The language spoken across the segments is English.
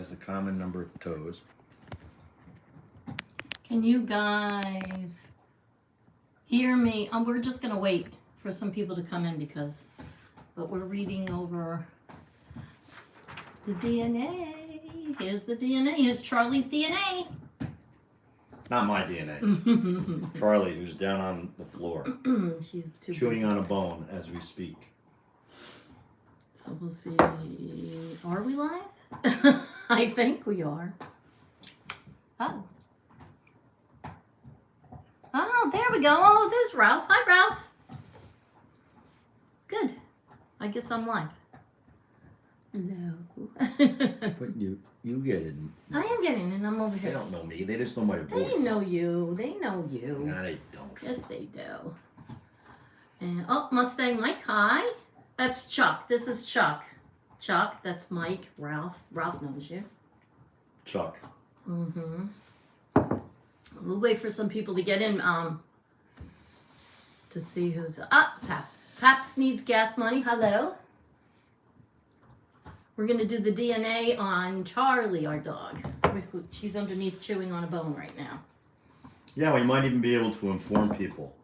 has the common number of toes. Can you guys hear me? We're just going to wait for some people to come in but we're reading over the DNA. Here's the DNA. Here's Charlie's DNA. Not my DNA. Charlie, who's down on the floor. She's too chewing busy. on a bone as we speak. So we'll see. Are we live? I think we are. Oh. Oh, there we go. Oh, there's Ralph. Hi, Ralph. Good. I guess I'm live. No. But you get it. I am getting it. I'm over They here. don't know me. They just know my voice. They know you. They know you. Nah, they don't. Yes, they do. And oh, Mustang Mike. Hi. That's Chuck. This is Chuck. Chuck. That's Mike. Ralph. Ralph knows you. Chuck. Mm-hmm. We'll wait for some people to get in. To see who's Pap. Paps needs gas money. Hello. We're gonna do the DNA on Charlie, our dog. She's underneath chewing on a bone right now. Yeah, we might even be able to inform people.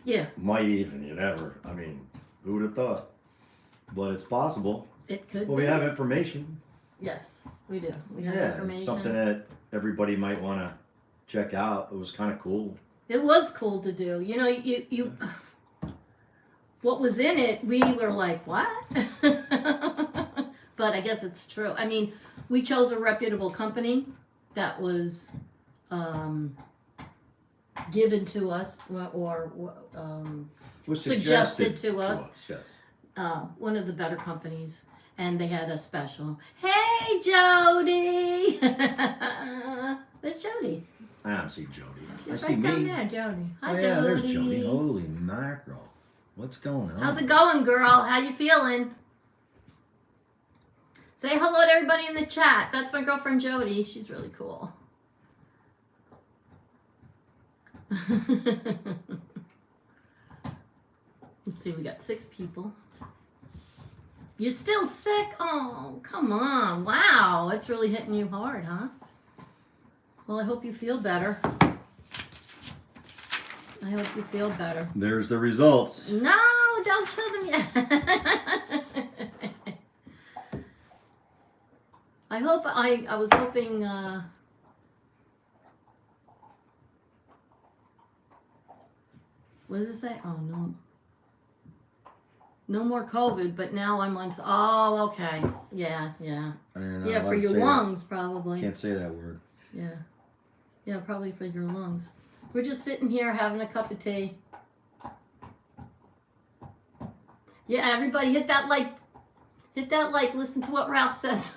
Yeah. Might even, you never. I mean, who would have thought? But it's possible. It could Well, be. we have information. Yes, we do. We have Yeah, information. something that everybody might want to check out. It was kind of cool. It was cool to do. You know, you what was in it, we were like, what? But I guess it's true. I mean, we chose a reputable company that was given to us or Was suggested to us. Yes. One of the better companies. And they had a special. Hey, Jody! There's Jody. I don't see Jody. She's I see right down me. there, Jody. Hi, Oh, Jody. yeah, there's Jody. Holy mackerel. What's going on? How's it going, girl? How you feeling? Say hello to everybody in the chat. That's my girlfriend, Jody. She's really cool. Let's see, we got 6 people. You're still sick? Oh, come on. Wow, it's really hitting you hard, huh? Well, I hope you feel better. I hope you feel better. There's the results. No, don't show them yet. I was hoping, what does it say? Oh, no. No more COVID, but now I'm on, oh, okay. Yeah. Yeah, for your lungs, probably. Can't say that word. Yeah. Yeah, probably for your lungs. We're just sitting here having a cup of tea. Yeah, everybody hit that like. Hit that like. Listen to what Ralph says.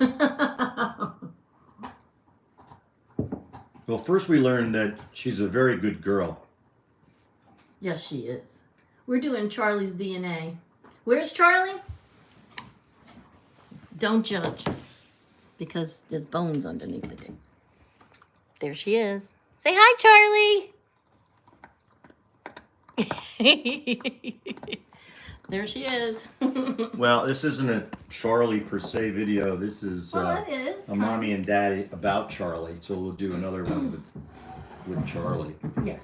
Well, first we learned that she's a very good girl. Yes, she is. We're doing Charlie's DNA. Where's Charlie? Don't judge. Because there's bones underneath the thing. There she is. Say hi, Charlie. There she is. Well, this isn't a Charlie per se video. This is Well, it is. a mommy and daddy about Charlie. So we'll do another one with Charlie. Yeah.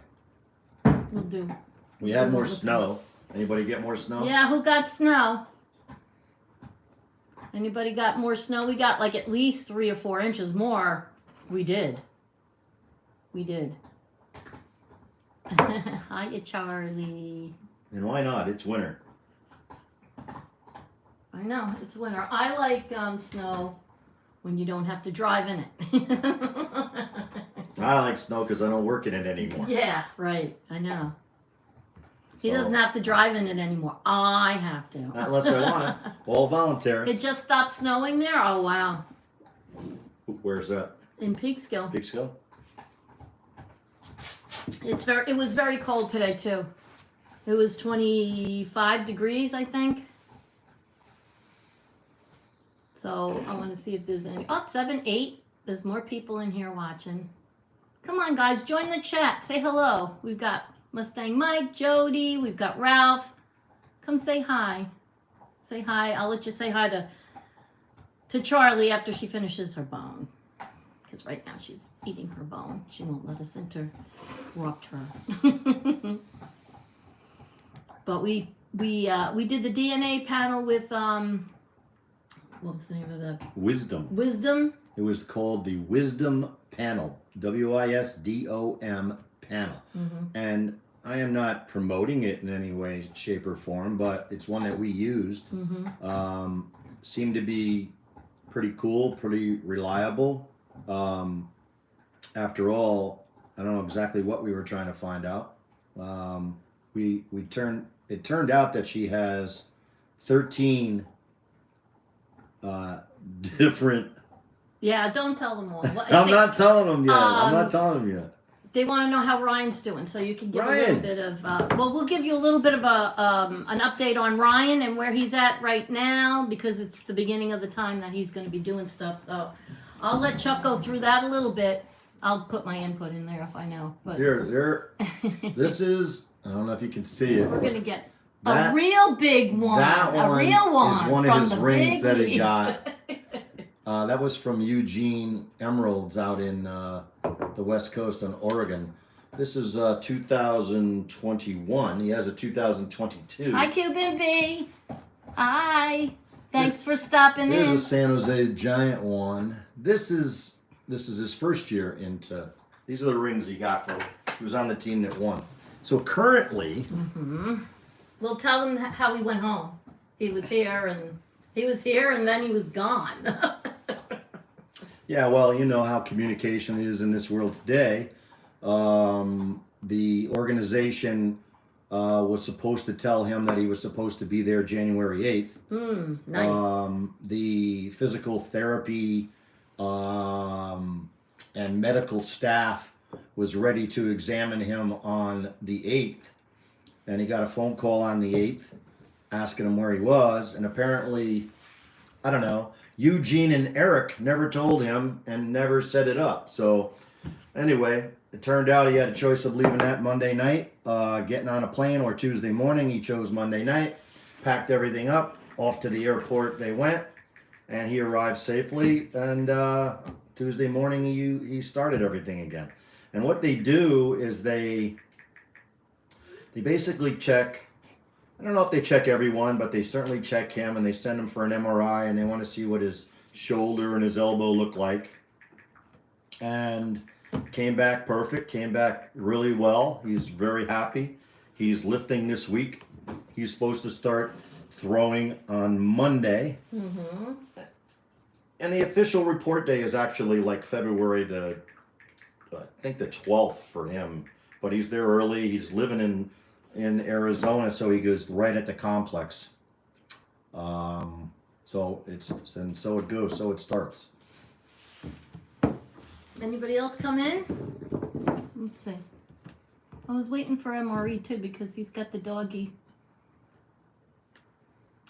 We'll do. We had more snow. Anybody get more snow? Yeah, who got snow? Anybody got more snow? We got like at least 3 or 4 inches more. We did. We did. Hiya, Charlie. And why not? It's winter. I know, it's winter. I like snow when you don't have to drive in it. I like snow because I don't work in it anymore. Yeah, right. I know. He So, doesn't have to drive in it anymore. I have to. not unless I want to. All voluntary. It just stopped snowing there? Oh, wow. Where's that? In Peekskill. Big Skill? It was very cold today, too. It was 25 degrees, I think. So I want to see if there's any. Oh, 7, 8. There's more people in here watching. Come on, guys. Join the chat. Say hello. We've got Mustang Mike, Jody. We've got Ralph. Come say hi. Say hi. I'll let you say hi to to Charlie after she finishes her bone. Because right now she's eating her bone. She won't let us interrupt her. But we did the DNA panel with what was the name of the Wisdom. Wisdom? It was called the Wisdom Panel. WISDOM panel. And I am not promoting it in any way, shape, or form, but it's one that we used. Seemed to be pretty cool, pretty reliable. After all, I don't know exactly what we were trying to find out. It turned out that she has 13 different. Yeah, don't tell them all. I'm not telling them yet. I'm not telling them yet. They want to know how Ryan's doing, so you can give a little Ryan. bit of. Well, we'll give you a little bit of an update on Ryan and where he's at right now, because it's the beginning of the time that he's going to be doing stuff. So I'll let Chuck go through that a little bit. I'll put my input in there if I know. But Here. This is. I don't know if you can see it. we're gonna get That- a real big one. That a real one. is one from of his the rings big that he leagues. got. That was from Eugene Emeralds out in the West Coast on Oregon. This is 2021. He has a 2022. Hi, Cuban B. Hi. Thanks for stopping There's in. a San Jose Giant one. This is his first year into. These are the rings he got for. He was on the team that won. So currently, We'll tell him how he went home. He was here and then he was gone. yeah, well, you know how communication is in this world today. The organization was supposed to tell him that he was supposed to be there January 8th. Nice. The physical therapy and medical staff was ready to examine him on the 8th. And he got a phone call on the 8th asking him where he was. And apparently, I don't know, Eugene and Eric never told him and never set it up. So anyway, it turned out he had a choice of leaving that Monday night, getting on a plane, or Tuesday morning. He chose Monday night, packed everything up, off to the airport they went, and he arrived safely. And Tuesday morning, he started everything again. And what they do is they basically check. I don't know if they check everyone, but they certainly check him, and they send him for an MRI, and they want to see what his shoulder and his elbow look like. And came back perfect, came back really well. He's very happy. He's lifting this week. He's supposed to start throwing on Monday. And the official report day is actually like February I think the 12th for him. But he's there early. He's living in Arizona, so he goes right at the complex. So it goes, so it starts. Anybody else come in? Let's see. I was waiting for MRE too because he's got the doggie.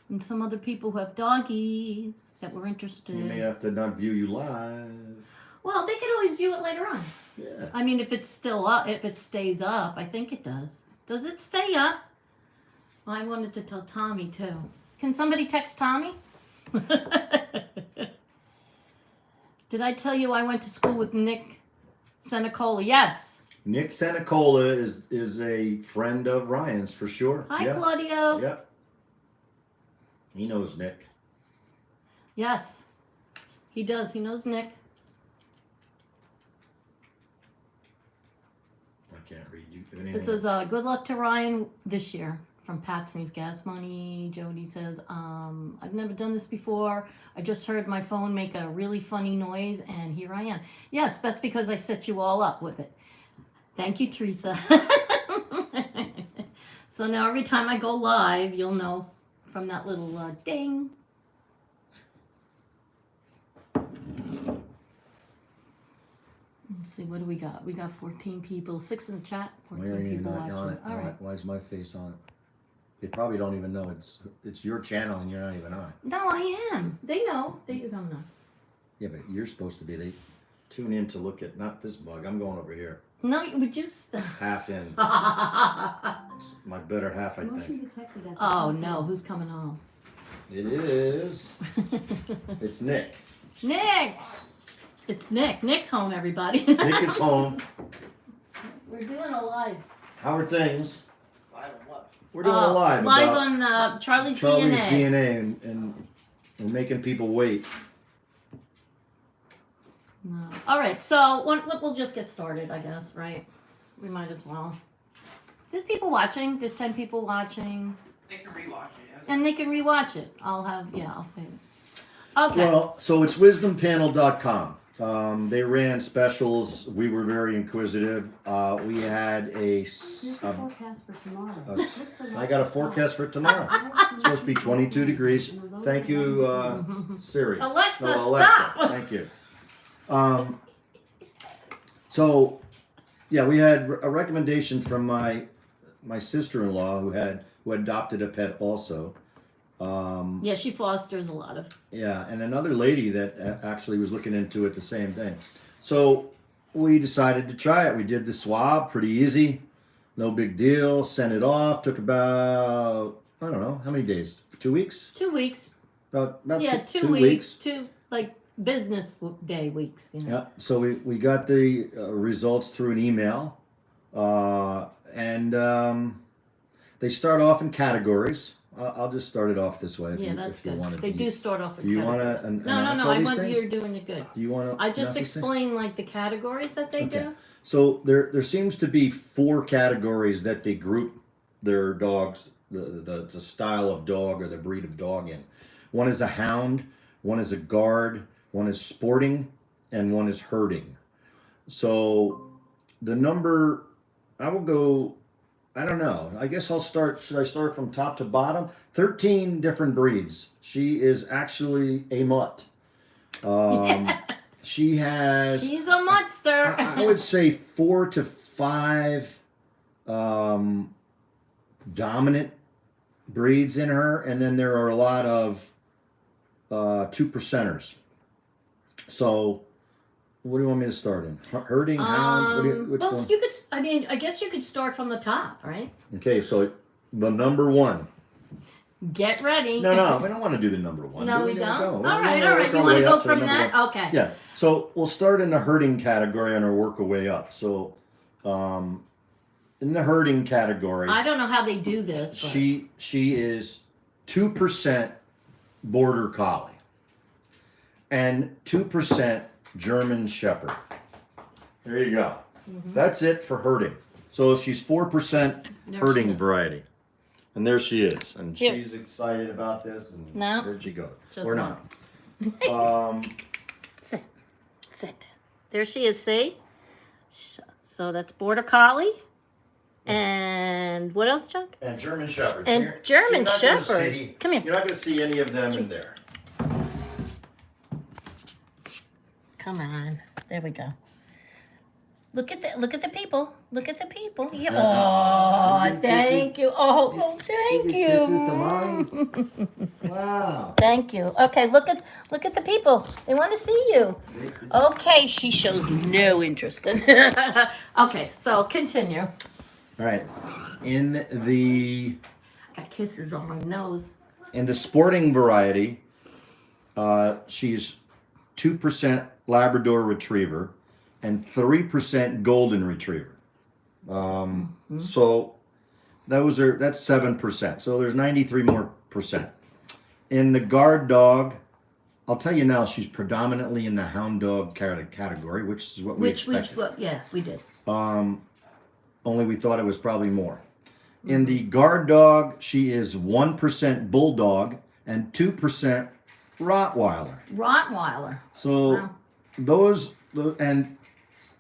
And some other people who have doggies that were interested. We may have to not view you live. Well, they can always view it later on. Yeah. I mean, if it's still up, if it stays up, I think it does. Does it stay up? I wanted to tell Tommy too. Can somebody text Tommy? Did I tell you I went to school with Nick Senecola? Yes. Nick Senecola is a friend of Ryan's for sure. Hi, yeah. Claudio. Yep. He knows Nick. Yes. He does. He knows Nick. I can't read you. Anything? It says, good luck to Ryan this year. From Patsony's Gas Money. Jody says, I've never done this before. I just heard my phone make a really funny noise, and here I am. Yes, that's because I set you all up with it. Thank you, Theresa. So now every time I go live, you'll know from that little ding. Let's see, what do we got? We got 14 people, 6 in the chat, Why 14 are you people not on watching. it? All right. Why is my face on it? They probably don't even know it's your channel and you're not even on it. No, I am. They know. They don't know. Yeah, but you're supposed to be. They tune in to look at not this bug. I'm going over here. No, would you Half in. It's my better half, I think. Oh no, who's coming home? It is. It's Nick. Nick! It's Nick. Nick's home, everybody. Nick is home. We're doing a live. How are things? Live on what? We're doing a live. Live about on Charlie's Charlie's DNA. DNA and we're making people wait. No. All right, so we'll just get started, I guess, right? We might as well. There's people watching. There's 10 people watching. They can rewatch it. Yes. And they can rewatch it. I'll save it. Okay. Well, so it's wisdompanel.com. They ran specials. We were very inquisitive. We had Here's the forecast for tomorrow. I got a forecast for tomorrow. It's supposed to be 22 degrees. Thank you, Siri. Alexa, No, Alexa. stop! Thank you. So, yeah, we had a recommendation from my sister-in-law who adopted a pet also. Yeah, she fosters a lot of. Yeah, and another lady that actually was looking into it, the same thing. So we decided to try it. We did the swab, pretty easy, no big deal. Sent it off. Took about, I don't know, how many days? 2 weeks? 2 weeks. About Yeah, two two weeks. 2 like business day weeks. You know? Yeah. So we got the results through an email, and they start off in categories. I'll just start it off this way. Yeah, that's good. They do start off with Do you want categories. to? No. All I these want things? you're doing it good. Do you want to? I just explain like the categories that they do. So there seems to be 4 categories that they group their dogs, the style of dog or the breed of dog in. One is a hound, one is a guard, one is sporting, and one is herding. So the number, I will go, I don't know. I guess should I start from top to bottom? 13 different breeds. She is actually a mutt. She has, She's a monster. I would say 4 to 5 dominant breeds in her, and then there are a lot of 2%ers. So, what do you want me to start in? Herding, hound? Which one? You could. I mean, I guess you could start from the top, right? Okay, so the number 1. Get ready. No, we don't want to do the number 1. No, we need don't. to go. All right. We're You gonna want to way go up to the from number that? 1. Okay. Yeah. So we'll start in the herding category and work our way up. So, in the herding category, I don't know how they do this. But. she is 2% border collie and 2% German Shepherd. There you go. Mm-hmm. That's it for herding. So she's 4% There herding she is. variety. And there she is. And Here. she's excited about this. And No. there she goes. Just Or one. not. Sit. There she is. See. So that's border collie. And what else, Chuck? And German Shepherds. And German Shepherd. Come here. You're not going to see any of them in there. Come on. There we go. Look at the people. Look at the people. Yeah. Oh, thank you. Oh, thank you. Wow. Thank you. Okay, look at the people. They want to see you. Okay, she shows no interest in. Okay, so continue. All right. In the I got kisses on my nose. sporting variety, she's 2% Labrador Retriever and 3% Golden Retriever. So that's 7%. So there's 93 more percent. In the guard dog, I'll tell you now, she's predominantly in the hound dog category, which is what we expected. Yeah, we did. Only we thought it was probably more. In the guard dog, she is 1% bulldog and 2% Rottweiler. Rottweiler. So Wow. and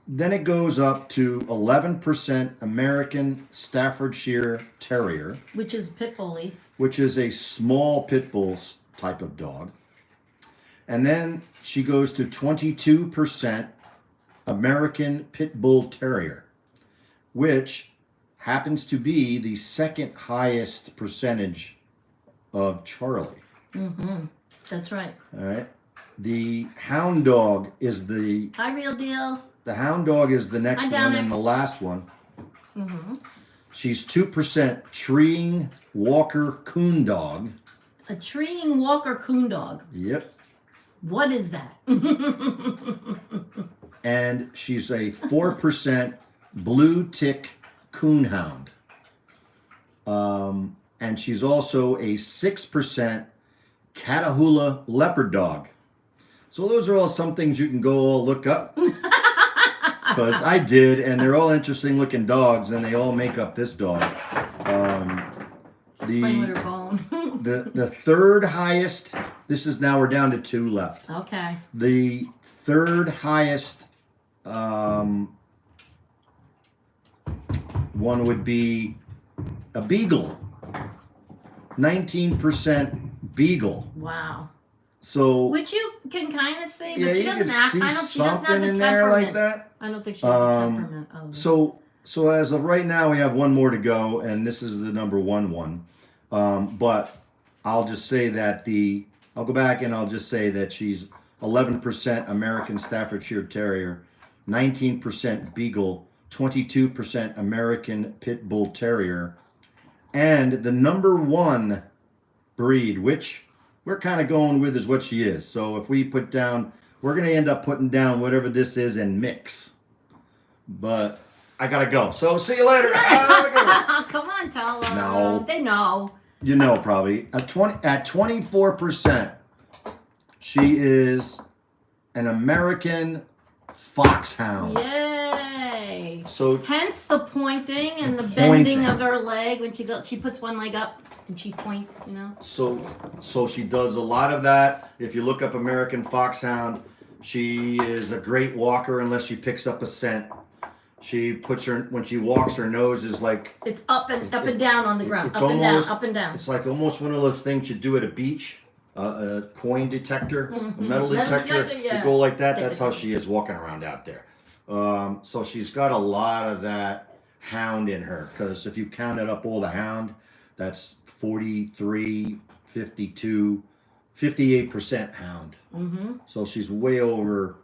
then it goes up to 11% American Staffordshire Terrier, Which is pit bully. which is a small pit bull type of dog. And then she goes to 22% American Pit Bull Terrier, which happens to be the second highest percentage of Charlie. Mm-hmm. That's right. All right. The hound dog is the Hi, real deal. hound dog is the next Hi, one Dominic. and the last one. Mm-hmm. She's 2% treeing Walker Coon dog A treeing walker coon dog. Yep. What is that? And she's a 4% blue tick coonhound. And she's also a 6% Catahoula leopard dog. So those are all some things you can go look up. Because I did, and they're all interesting looking dogs, and they all make up this dog. Playing with her bone. The third highest, this is now we're down to 2 left. Okay. The third highest one would be a beagle. 19% beagle. Wow. So Which you can kind of see, but yeah, she you doesn't can act. see I don't. She doesn't have something the in there temperament. like that. I don't think she has the temperament. Of So as of right now, we have one more to go, and this is the number one. But I'll just say that I'll go back and I'll just say that she's 11% American Staffordshire Terrier, 19% Beagle, 22% American Pit Bull Terrier, and the number 1 breed, which we're kind of going with, is what she is. So if we put down, we're going to end up putting down whatever this is and mix. But I got to go. So see you later. Come on, tell them. No. They know. You know, probably at 24%, she is an American foxhound. Yay! So Hence the pointing and the Pointing. bending of her leg when she puts one leg up and she points. You know. so she does a lot of that. If you look up American foxhound, she is a great walker unless she picks up a scent. She puts when she walks, her nose is like It's up and down on the ground. it's Up and down, almost- up and down. it's like almost one of those things you do at a beach, a coin detector, a Mhm. metal detector. Yeah. You go like that. That's how she is walking around out there. So she's got a lot of that hound in her, because if you counted up all the hound, that's 43, 52, 58% hound. Mm-hmm. So she's way over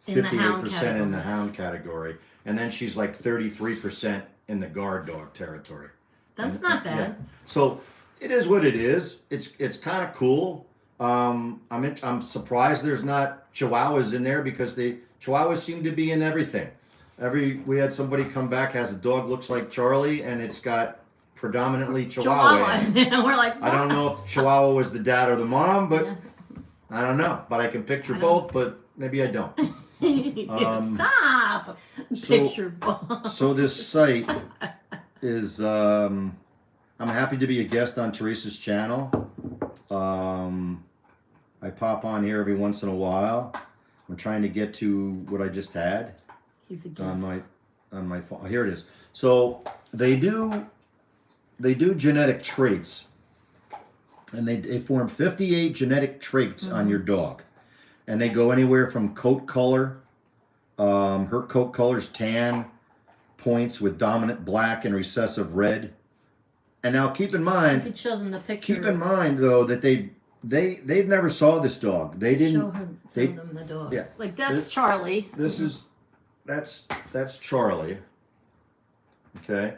In the hound 58% in the category. hound category. And then she's like 33% in the guard dog territory. That's And- not yeah. bad. So it is what it is. It's kind of cool. I'm surprised there's not Chihuahuas in there, because Chihuahuas seem to be in everything. We had somebody come back, has a dog looks like Charlie, and it's got predominantly Chihuahua. in it. We're like, I don't know if Chihuahua was the dad or the mom, but Yeah. I don't know. But I can picture I don't- both, but maybe I don't. Stop. so- Picture ball. So this site is I'm happy to be a guest on Theresa's channel. I pop on here every once in a while. I'm trying to get to what I just had He's a guest. on my phone. Here it is. So they do genetic traits, and they form 58 genetic traits on your dog, and they go anywhere from coat color. Her coat color's tan, points with dominant black and recessive red. And now keep in You mind, could show them the picture. keep in mind though that they've never saw this dog. They didn't. Show they- them the dog. yeah. Like that's Charlie. This is that's Charlie. Okay.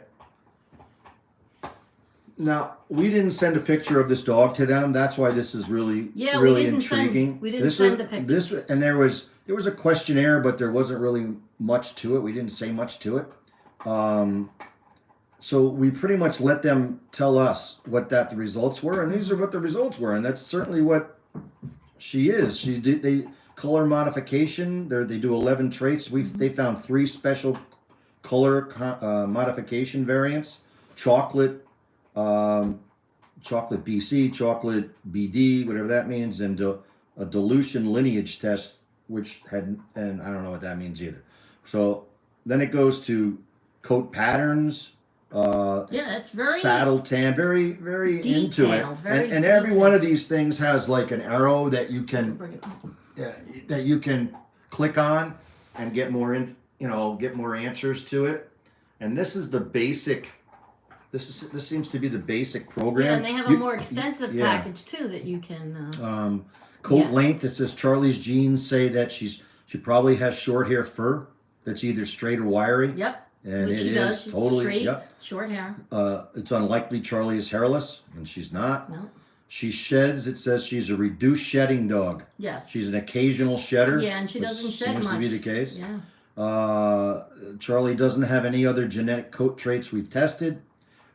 Now we didn't send a picture of this dog to them. That's why this is really Yeah, we really didn't send- intriguing. we didn't This send was- the picture. This and there was a questionnaire, but there wasn't really much to it. We didn't say much to it. So we pretty much let them tell us what the results were, and these are what the results were, and that's certainly what she is. They color modification. They do 11 traits. They found 3 special color modification variants: chocolate, chocolate BC, chocolate BD, whatever that means, and a dilution lineage test, which and I don't know what that means either. So then it goes to coat patterns. Yeah, it's very Saddle tan, very very into it, detailed, very and every detailed. one of these things has like an arrow that you can Bring it up. that you can click on and get more answers to it. And this is the basic. This seems to be the basic program. Yeah, and they have a more extensive yeah. package too that you can. Coat Yeah. length. It says Charlie's genes say that she probably has short hair fur that's either straight or wiry. Yep. And Which it she is does. She's totally straight, yep. short hair. It's unlikely Charlie is hairless, and she's not. No. She sheds. It says she's a reduced shedding dog. Yes. She's an occasional shedder. Yeah, and she which doesn't shed seems much. to be the case. Yeah. Charlie doesn't have any other genetic coat traits we've tested.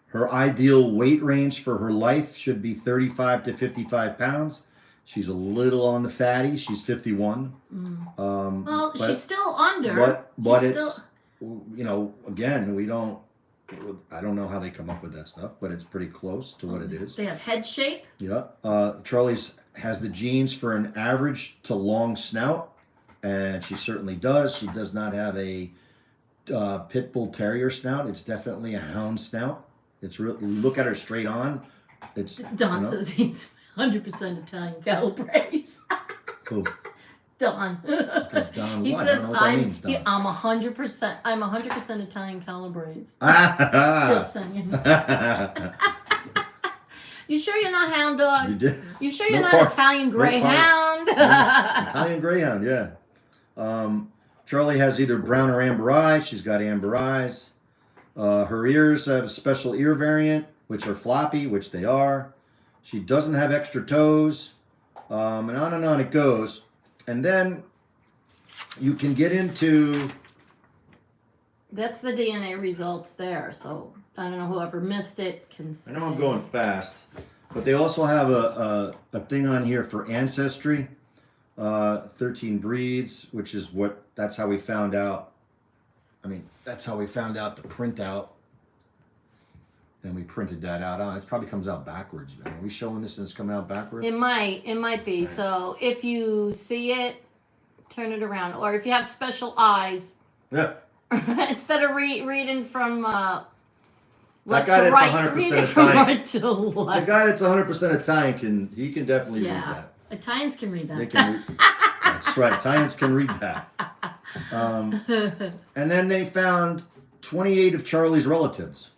Her ideal weight range for her life should be 35 to 55 pounds. She's a little on the fatty. She's 51. Well, but- she's still under. But She's it's, you know, again, I don't know how they come up with that stuff, but it's pretty close to what it is. They have head shape. Yeah. Charlie's has the genes for an average to long snout, and she certainly does. She does not have a pit bull terrier snout. It's definitely a hound snout. It's real. You look at her straight on. It's Don you know, says he's 100% Italian calibrates. cool. Don. Okay, Don, He what? I says don't know what that means, Don. I'm 100%. I'm 100% Italian calabrese. Ah. Just saying. You sure you're not hound dog? You did. You sure you're No not part. Italian No part. greyhound? Italian Greyhound, yeah. Charlie has either brown or amber eyes. She's got amber eyes. Her ears have a special ear variant, which are floppy, which they are. She doesn't have extra toes. And on it goes. And then you can get into... That's the DNA results there. So I don't know whoever missed it can I know I'm going fast. But they also have a thing on here for ancestry. 13 breeds, which is that's how we found out. I mean, that's how we found out the printout. And we printed that out. It probably comes out backwards, man. Are we showing this and it's coming out backwards? It might be. So if you see it, turn it around. Or if you have special eyes, Yeah. instead of reading from That left guy to that's right, 100% read it from Italian. right to The left. guy that's 100% Italian can definitely read Yeah, that. Italians can read They that. can read, that's right. Italians can read that. And then they found 28 of Charlie's relatives.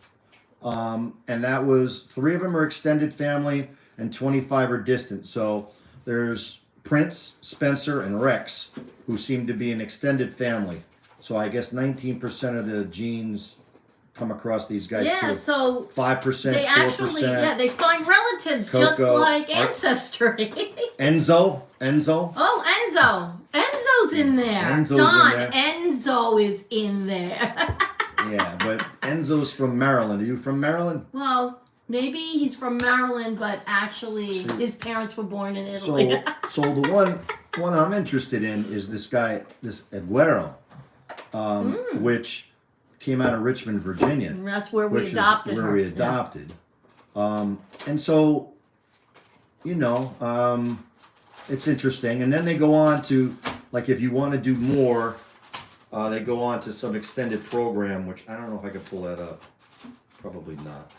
And that was 3 of them are extended family and 25 are distant. So there's Prince, Spencer, and Rex, who seem to be an extended family. So I guess 19% of the genes come across these guys Yeah, too. so 5%, they 4%. actually, they find relatives just Coco, like ancestry. Enzo. Oh, Enzo. Enzo's in there. Enzo's in Don, there. Enzo is in there. Yeah, but Enzo's from Maryland. Are you from Maryland? Well, maybe he's from Maryland, but actually his parents were born in Italy. So the one I'm interested in is this guy, this Eduardo, which came out of Richmond, Virginia. And that's where we which adopted is where her. we Yeah. adopted. And so, you know, it's interesting. And then they go on to, like, if you want to do more, they go on to some extended program, which I don't know if I can pull that up. Probably not.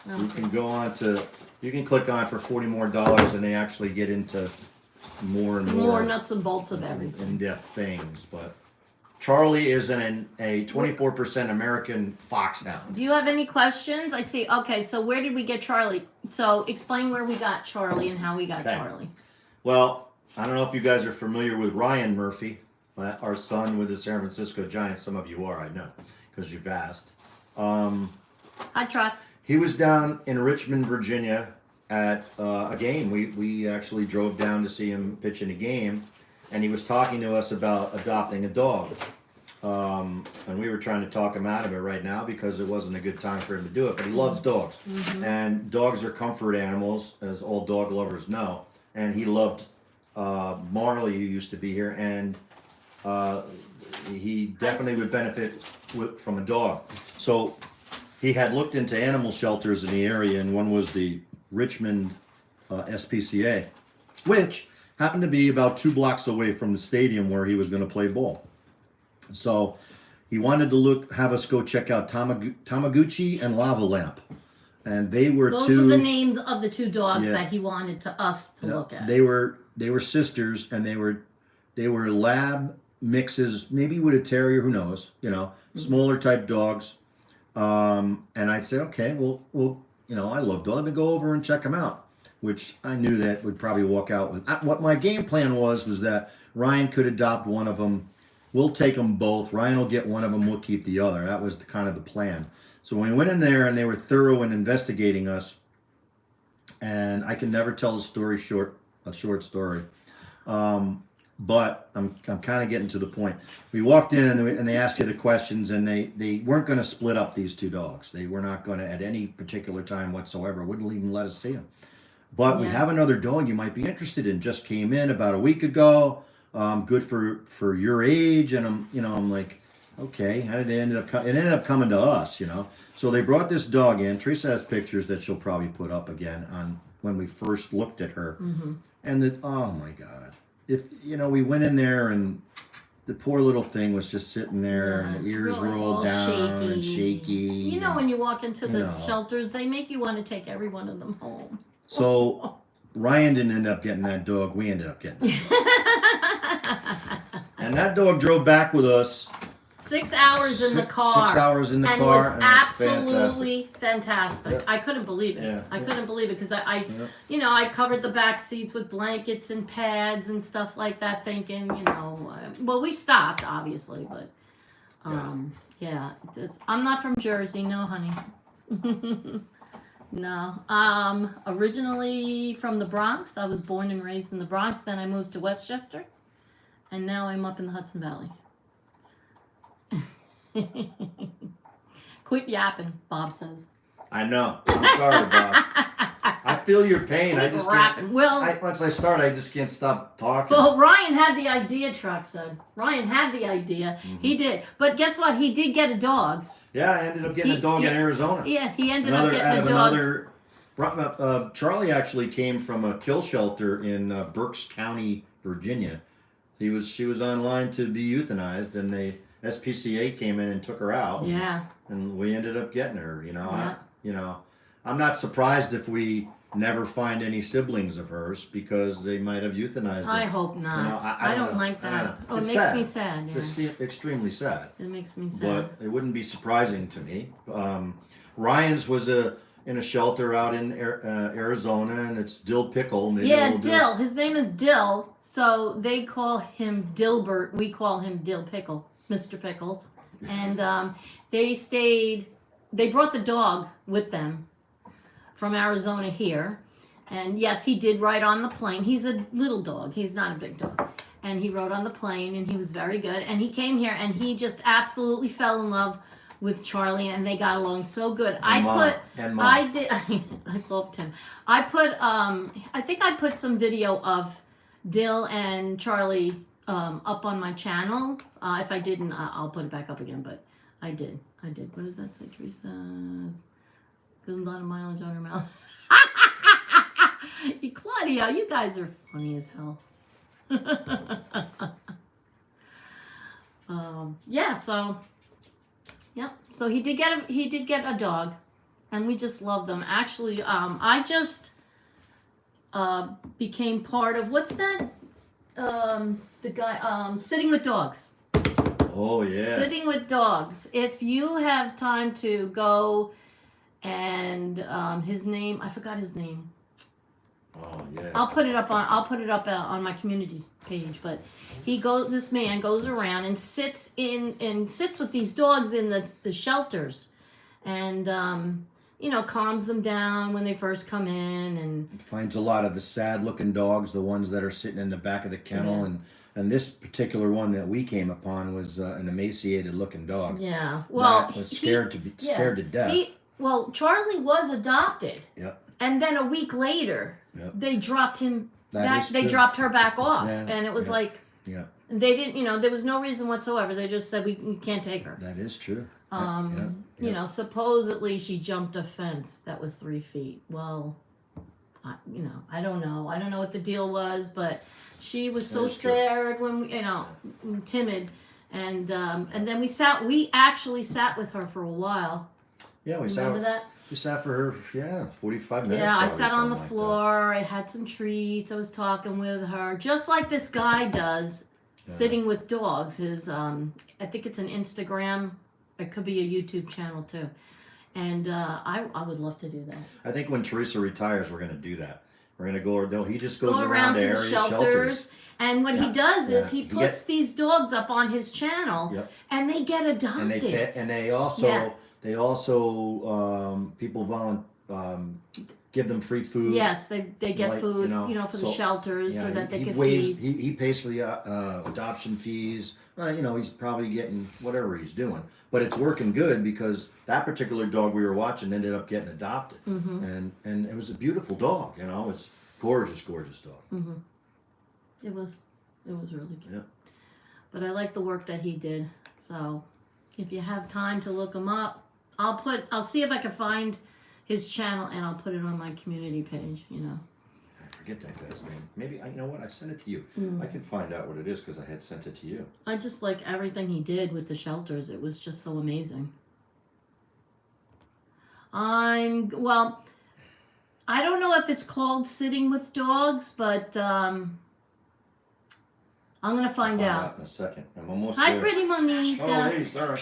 You can go on to, you can click on for $40 more, and they actually get into more and More nuts and bolts of everything. in-depth things. But Charlie is a 24% American foxhound. Do you have any questions? I see. Okay, so where did we get Charlie? So explain where we got Charlie and how we got Okay. Charlie. Well, I don't know if you guys are familiar with Ryan Murphy, our son with the San Francisco Giants. Some of you are, I know, because you've asked. I tried. He was down in Richmond, Virginia at a game. We actually drove down to see him pitch in a game, and he was talking to us about adopting a dog. And we were trying to talk him out of it right now because it wasn't a good time for him to do it. But he loves dogs, and dogs are comfort animals, as all dog lovers know. And he loved Marley, who used to be here, and he definitely would benefit from a dog. So he had looked into animal shelters in the area, and one was the Richmond SPCA, which happened to be about 2 blocks away from the stadium where he was going to play ball. So he wanted to have us go check out Tamaguchi and Lava Lamp, and they were Those two. are the names of the 2 dogs Yeah. that he wanted us to look at. They were sisters, and they were lab mixes, maybe with a terrier, who knows, you know, smaller type dogs. And I'd say, okay, well, you know, I love dogs. Let me go over and check them out, which I knew that would probably walk out with. What my game plan was that Ryan could adopt one of them. We'll take them both. Ryan will get one of them. We'll keep the other. That was kind of the plan. So when we went in there and they were thorough in investigating us, and I can never tell a short story. But I'm kind of getting to the point. We walked in and they asked you the questions, and they weren't going to split up these two dogs. They were not going to at any particular time whatsoever. Wouldn't even let us see them. But we have another dog you might be interested in. Just came in about a week ago. Good for your age, and I'm like, okay. How did it end up? It ended up coming to us, So they brought this dog in. Theresa has pictures that she'll probably put up again on when we first looked at her. Mm-hmm. And oh my God. If we went in there and the poor little thing was just sitting there and the ears Really all rolled down and shaky. You know, when you walk into the shelters, they make you want to take every one of them home. So Ryan didn't end up getting that dog. We ended up getting that dog. And that dog drove back with us. 6 hours in the car. 6 hours in the and car. Was and absolutely fantastic. Yep. I couldn't believe it. Yeah. I couldn't believe it because I covered the back seats with blankets and pads and stuff like that, thinking, well, we stopped obviously, but I'm not from Jersey, no, honey. No. Originally from the Bronx. I was born and raised in the Bronx. Then I moved to Westchester, and now I'm up in the Hudson Valley. Quit yapping, Bob says. I know. I'm sorry, Bob. I feel your pain. I just can't. Well, once I start, I just can't stop talking. Well, Ryan had the idea, Truck said. Ryan had the idea. Mm-hmm. He did. But guess what? He did get a dog. Yeah, I ended up getting a dog in Arizona. Yeah, he ended up getting a dog. Charlie actually came from a kill shelter in Berks County, Virginia. She was online to be euthanized, and SPCA came in and took her out. Yeah. And we ended up getting her. Yeah. I'm not surprised if we never find any siblings of hers because they might have euthanized them. I hope not. I don't like that. Oh, it makes me sad. Yeah. It's extremely sad. It makes me sad. But it wouldn't be surprising to me. Ryan's was in a shelter out in Arizona, and it's Dill Pickle. Maybe Dill. His name is Dill, so they call him Dilbert. We call him Dill Pickle, Mr. Pickles. And they brought the dog with them from Arizona here. And yes, he did ride on the plane. He's a little dog. He's not a big dog. And he rode on the plane, and he was very good. And he came here, and he just absolutely fell in love with Charlie, and they got along so good. I loved him. I think I put some video of Dill and Charlie up on my channel. If I didn't, I'll put it back up again, but I did. What does that say, Theresa? Good lot of mileage on her mouth. Claudia, you guys are funny as hell. So he did get a dog, and we just love them. Actually, I just became part of what's that? The guy Sitting with Dogs. Oh yeah. Sitting with Dogs. If you have time to go and his name, I forgot his name. Oh yeah. I'll put it up on my community's page. But this man goes around and sits with these dogs in the shelters, and calms them down when they first come in, and finds a lot of the sad-looking dogs, the ones that are sitting in the back of the kennel, and this particular one that we came upon was an emaciated-looking dog. Yeah, well, that was scared to death. Charlie was adopted. Yep. And then a week later, they dropped him back. They true. dropped her back off, Yeah, and it was like, they didn't. There was no reason whatsoever. They just said we can't take her. That is true. Supposedly she jumped a fence that was 3 feet. Well, I don't know. I don't know what the deal was, but she was so scared when timid, and then we actually sat with her for a while. Yeah, we remember that. We sat for her, 45 minutes. Yeah, I sat on the floor. I had some treats. I was talking with her, just like this guy does, Sitting with Dogs. His, I think it's an Instagram. It could be a YouTube channel too. And I would love to do that. I think when Theresa retires, we're going to do that. We're going to go. He just goes around to the area shelters. And what he does is he puts these dogs up on his channel, and they get adopted. And they also They also people give them free food. Yes, they get Like, food, for the so, shelters so that they he can waives, feed. he pays for the adoption fees. He's probably getting whatever he's doing, but it's working good because that particular dog we were watching ended up getting adopted, and it was a beautiful dog. It's gorgeous dog. It was really good. Yeah. But I like the work that he did. So if you have time to look him up, I'll see if I can find his channel and I'll put it on my community page. I forget that guy's name. Maybe you know what? I sent it to you. I can find out what it is because I had sent it to you. I just like everything he did with the shelters. It was just so amazing. I don't know if it's called Sitting with Dogs, but I'm gonna find out. In a second. I'm almost Hi, there. pretty Monique. Oh, hey, sorry.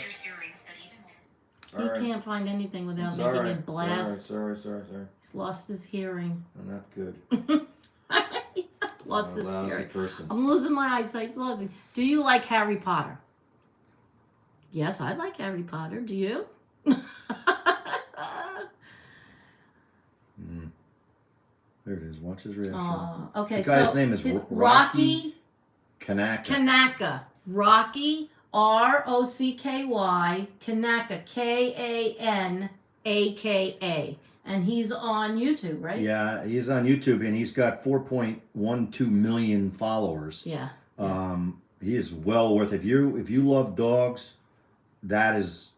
He can't find anything without making a blast. Sorry. He's lost his hearing. I'm not good. Lost I'm his a lousy hearing. person. I'm losing my eyesight. It's losing. Do you like Harry Potter? Yes, I like Harry Potter. Do you? There it is. Watch his reaction. Okay, The guy's so name is Rocky Kanaka. Kanaka. Rocky, ROCKY, Kanaka, KANAKA. And he's on YouTube, right? Yeah, he's on YouTube and he's got 4.12 million followers. Yeah. He is well worth. If you love dogs, that is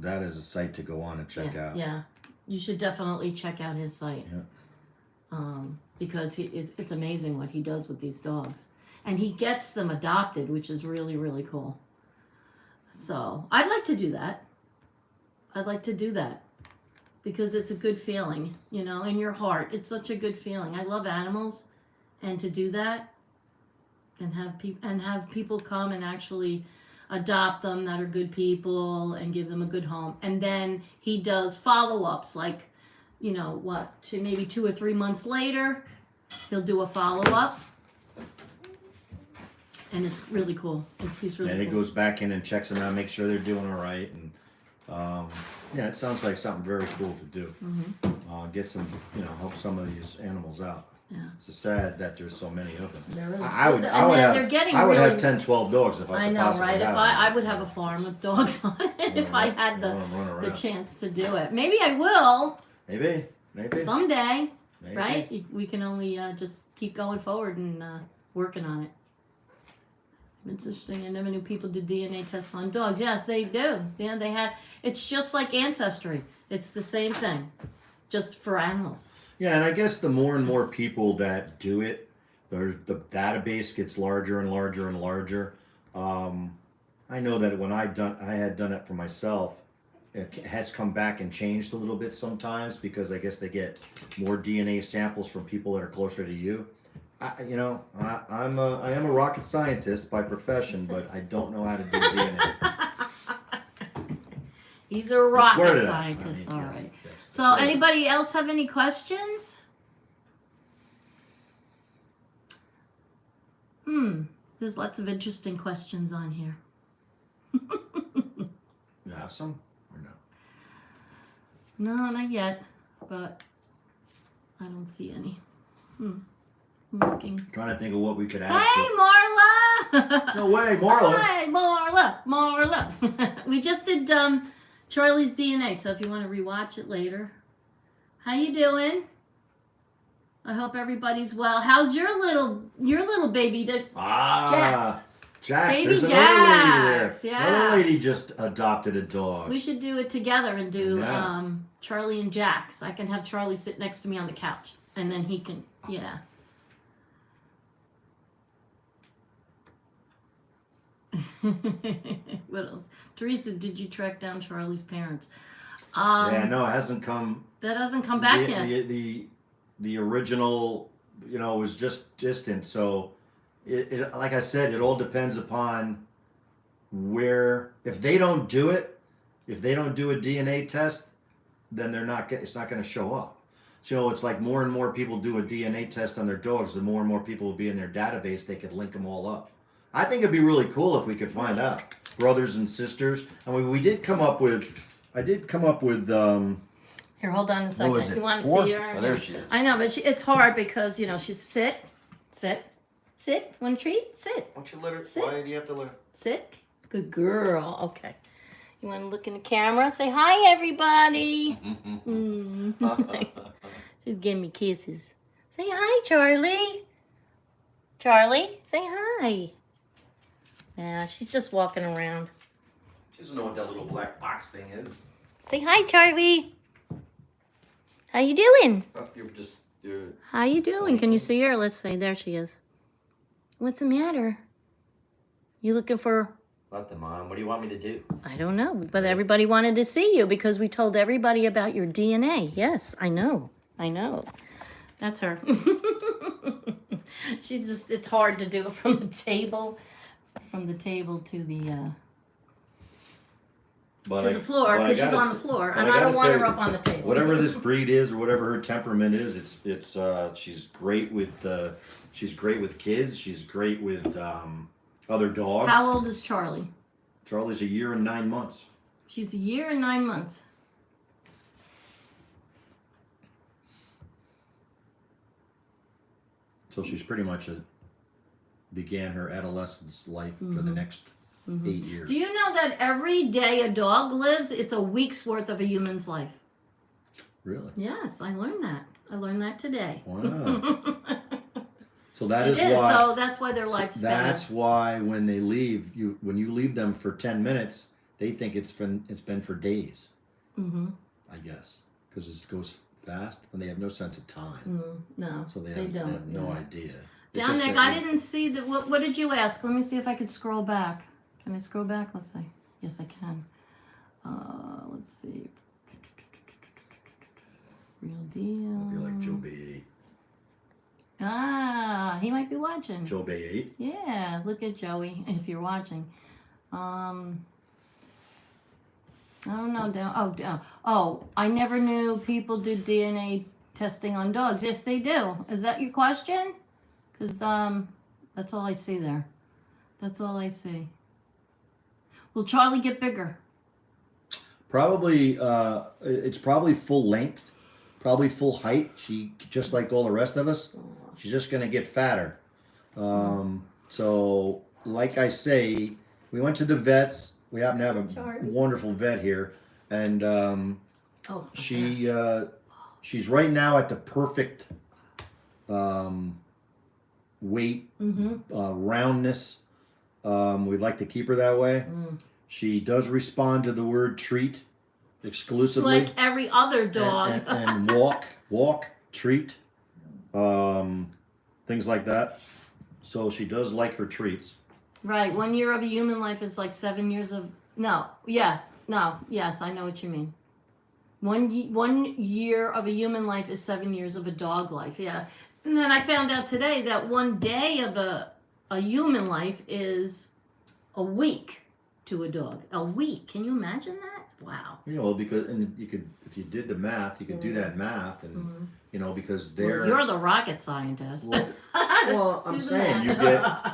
a site to go on and check out. Yeah, you should definitely check out his site. Yeah. Because it's amazing what he does with these dogs, and he gets them adopted, which is really, really cool. So I'd like to do that. Because it's a good feeling, in your heart. It's such a good feeling. I love animals, and to do that, and have people come and actually adopt them that are good people and give them a good home. And then he does follow-ups, like, to maybe 2 or 3 months later, he'll do a follow-up. And it's really cool. He's really And cool. he goes back in and checks them out, makes sure they're doing all right. And it sounds like something very cool to do. Get some, help some of these animals out. Yeah. It's sad that there's so many of them. There is. I would they're getting have really, 10, 12 dogs if I I could know, possibly right? If have I them. would have a farm with dogs on it, if I had Run the around. chance to do it. Maybe I will Maybe. someday, Maybe. right? We can only just keep going forward and working on it. It's interesting. I never knew people did DNA tests on dogs. Yes, they do. Yeah, they had. It's just like Ancestry. It's the same thing, just for animals. Yeah, and I guess the more and more people that do it, the database gets larger and larger and larger. I know that when I had done it for myself, it has come back and changed a little bit sometimes because I guess they get more DNA samples from people that are closer to you. I am a rocket scientist by profession, but I don't know how to do DNA. He's a I swear rocket to that. scientist, all Yes, right. yes, So, I swear to anybody else have any questions? There's lots of interesting questions on here. that. You have some or no? No, not yet, but I don't see any. I'm looking. Trying to think of what we could add. Hey, Marla! No way, Marla. Hi, Marla. We just did Charlie's DNA, so if you want to rewatch it later. How you doing? I hope everybody's well. How's your little baby? Jax. Jax. Baby There's another lady Jax, there. yeah. Another lady just adopted a dog. We should do it together and do Yeah. Charlie and Jax. I can have Charlie sit next to me on the couch, and then he can, yeah. What else? Teresa, did you track down Charlie's parents? Yeah, no, it hasn't come. That hasn't come back yet. The original, was just distant. So, it like I said, it all depends upon where. If they don't do a DNA test, then it's not going to show up. So it's like more and more people do a DNA test on their dogs, the more and more people will be in their database. They could link them all up. I think it'd be really cool if we could find out brothers and sisters. I mean, we did come up with I did come up with Here, hold on a second. was it, You want to 4? see her? Oh, there she is. I know, but it's hard because, you know, she's sit. Want a treat? Sit. Why don't you let her? Sit. Why do you have to let her? Sit. Good girl. Okay. You want to look in the camera? Say hi, everybody. She's giving me kisses. Say hi, Charlie. Charlie, say hi. Yeah, she's just walking around. She doesn't know what that little black box thing is. Say hi, Charlie. How you doing? You're. How you doing? Can you see her? Let's see. There she is. What's the matter? You looking for... Nothing, Mom. What do you want me to do? I don't know, but everybody wanted to see you because we told everybody about your DNA. Yes, I know. I know. That's her. She just, it's hard to do it from the table. From the table to the floor because she's on the floor and I don't want her up on the table. Whatever this breed is or whatever her temperament is, it's she's great with kids. She's great with other dogs. How old is Charlie? Charlie's 1 year and 9 months. She's 1 year and 9 months. So she's pretty much began her adolescence life for the next 8 years. Do you know that every day a dog lives, it's a week's worth of a human's life? Really? Yes, I learned that. I learned that today. Wow. So that It is why. So that's why their lifespan. That's why when they leave, when you leave them for 10 minutes, they think it's been for days. I guess because it goes fast and they have no sense of time. No, So they don't. have no idea. It's Down just there, that I didn't see that. What did you ask? Let me see if I could scroll back. Can I scroll back? Let's see. Yes, I can. Let's see. Real deal. You're like Joe Bay 8. Ah, he might be watching. Joe Bay 8. Yeah, look at Joey if you're watching. I don't know. Oh, I never knew people did DNA testing on dogs. Yes, they do. Is that your question? Because that's all I see there. That's all I see. Will Charlie get bigger? Probably, it's probably full length, probably full height. She, just like all the rest of us, she's just going to get fatter. So, like I say, we went to the vets. We happen to have a wonderful vet here. And she's right now at the perfect weight, roundness. We'd like to keep her that way. She does respond to the word treat exclusively. Like every other dog. And walk, treat, things like that. So she does like her treats. Right. 1 year of a human life is like 7 years of... Yes, I know what you mean. 1 year of a human life is 7 years of a dog life. Yeah. And then I found out today that 1 day of a human life is a week to a dog. A week. Can you imagine that? Wow. You know, because you could, if you did the math, you could do that math, and you know, because they're. Well, you're the rocket scientist. Well, I'm saying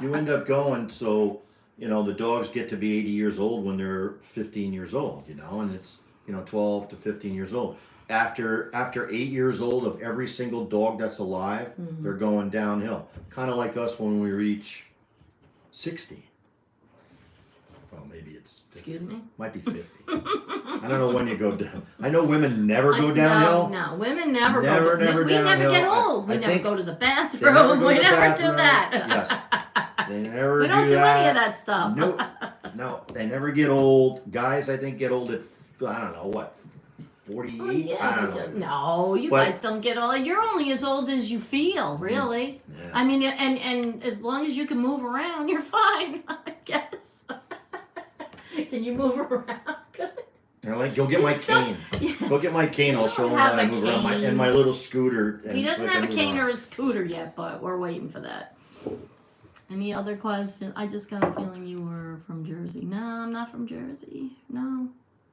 you end up going, so you know the dogs get to be 80 years old when they're 15 years old, you know, and it's 12 to 15 years old. After 8 years old of every single dog that's alive, they're going downhill. Kind of like us when we reach 60. Well, maybe it's 50. Excuse me? Might be 50. I don't know when you go down. I know women never go downhill. No, women never Never go downhill. We never downhill. get old. We I never think go to the they bathroom. We to the never do bathroom. that. Yes. They never We don't do that. any of that stuff. Nope. No, they never get old. Guys, I think, get old at, I don't know, what, 48? Oh, yeah, I don't know. No, you But- guys don't get old. You're only as old as you feel, really. Yeah. I mean, and as long as you can move around, you're fine, I guess. Can you move around? Good. They're like, go get my cane. Yeah. Go get my cane. I'll show them have how I a move around. cane. And my little scooter. And He doesn't so I have a can cane move or around. a scooter yet, but we're waiting for that. Any other question? I just got a feeling you were from Jersey. No, I'm not from Jersey. No.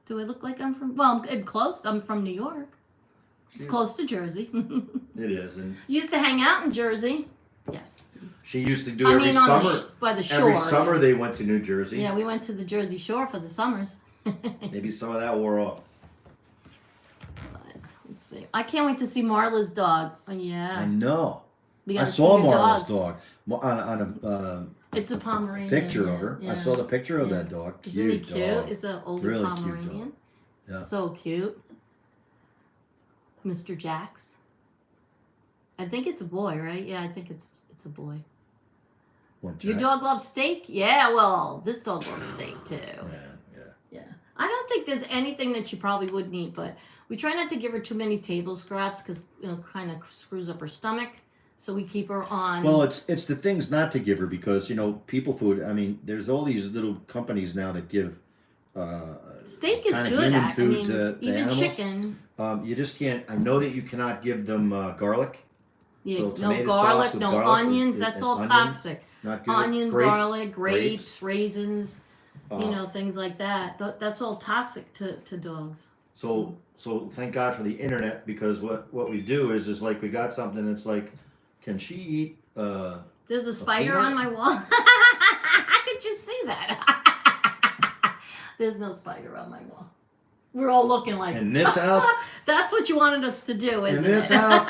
Do I look like I'm from... Well, I'm close. I'm from New York. It's close to Jersey. It is. And Used to hang out in Jersey. Yes. she used to do every summer. By the shore. Every summer they went to New Jersey. Yeah, we went to the Jersey Shore for the summers. Maybe some of that wore off. see. I can't wait to see Marla's dog. Oh, I yeah. know. We I gotta saw see your Marla's dog on a It's a Pomeranian. picture yeah, of her. Yeah. I saw the picture of Yeah. that dog. Isn't he Cute cute? dog. It's an older Really cute Pomeranian. dog. Yeah. So cute. Mr. Jax. I think it's a boy, right? Yeah, I think it's a boy. What, Your Jack? dog loves steak? Yeah, well, this dog loves steak too. Yeah. Yeah. I don't think there's anything that she probably wouldn't eat, but we try not to give her too many table scraps because kind of screws up her stomach. So we keep her on. Well, it's the things not to give her because people food. I mean, there's all these little companies now that give steak is kind of good. human I food mean, to even animals. chicken. You just can't. I know that you cannot give them garlic. Yeah, So no tomato garlic, sauce with no garlic onions. is That's all onion, toxic. Not good. Onions, Grapes, garlic, grapes, raisins. uh, Things like that. That's all toxic to dogs. So thank God for the internet because what we do is like we got something that's like, can she eat? There's a spider peanut? on my wall. How could you see that? There's no spider on my wall. We're all looking like In this house? That's what you wanted us to do, isn't it? In this house?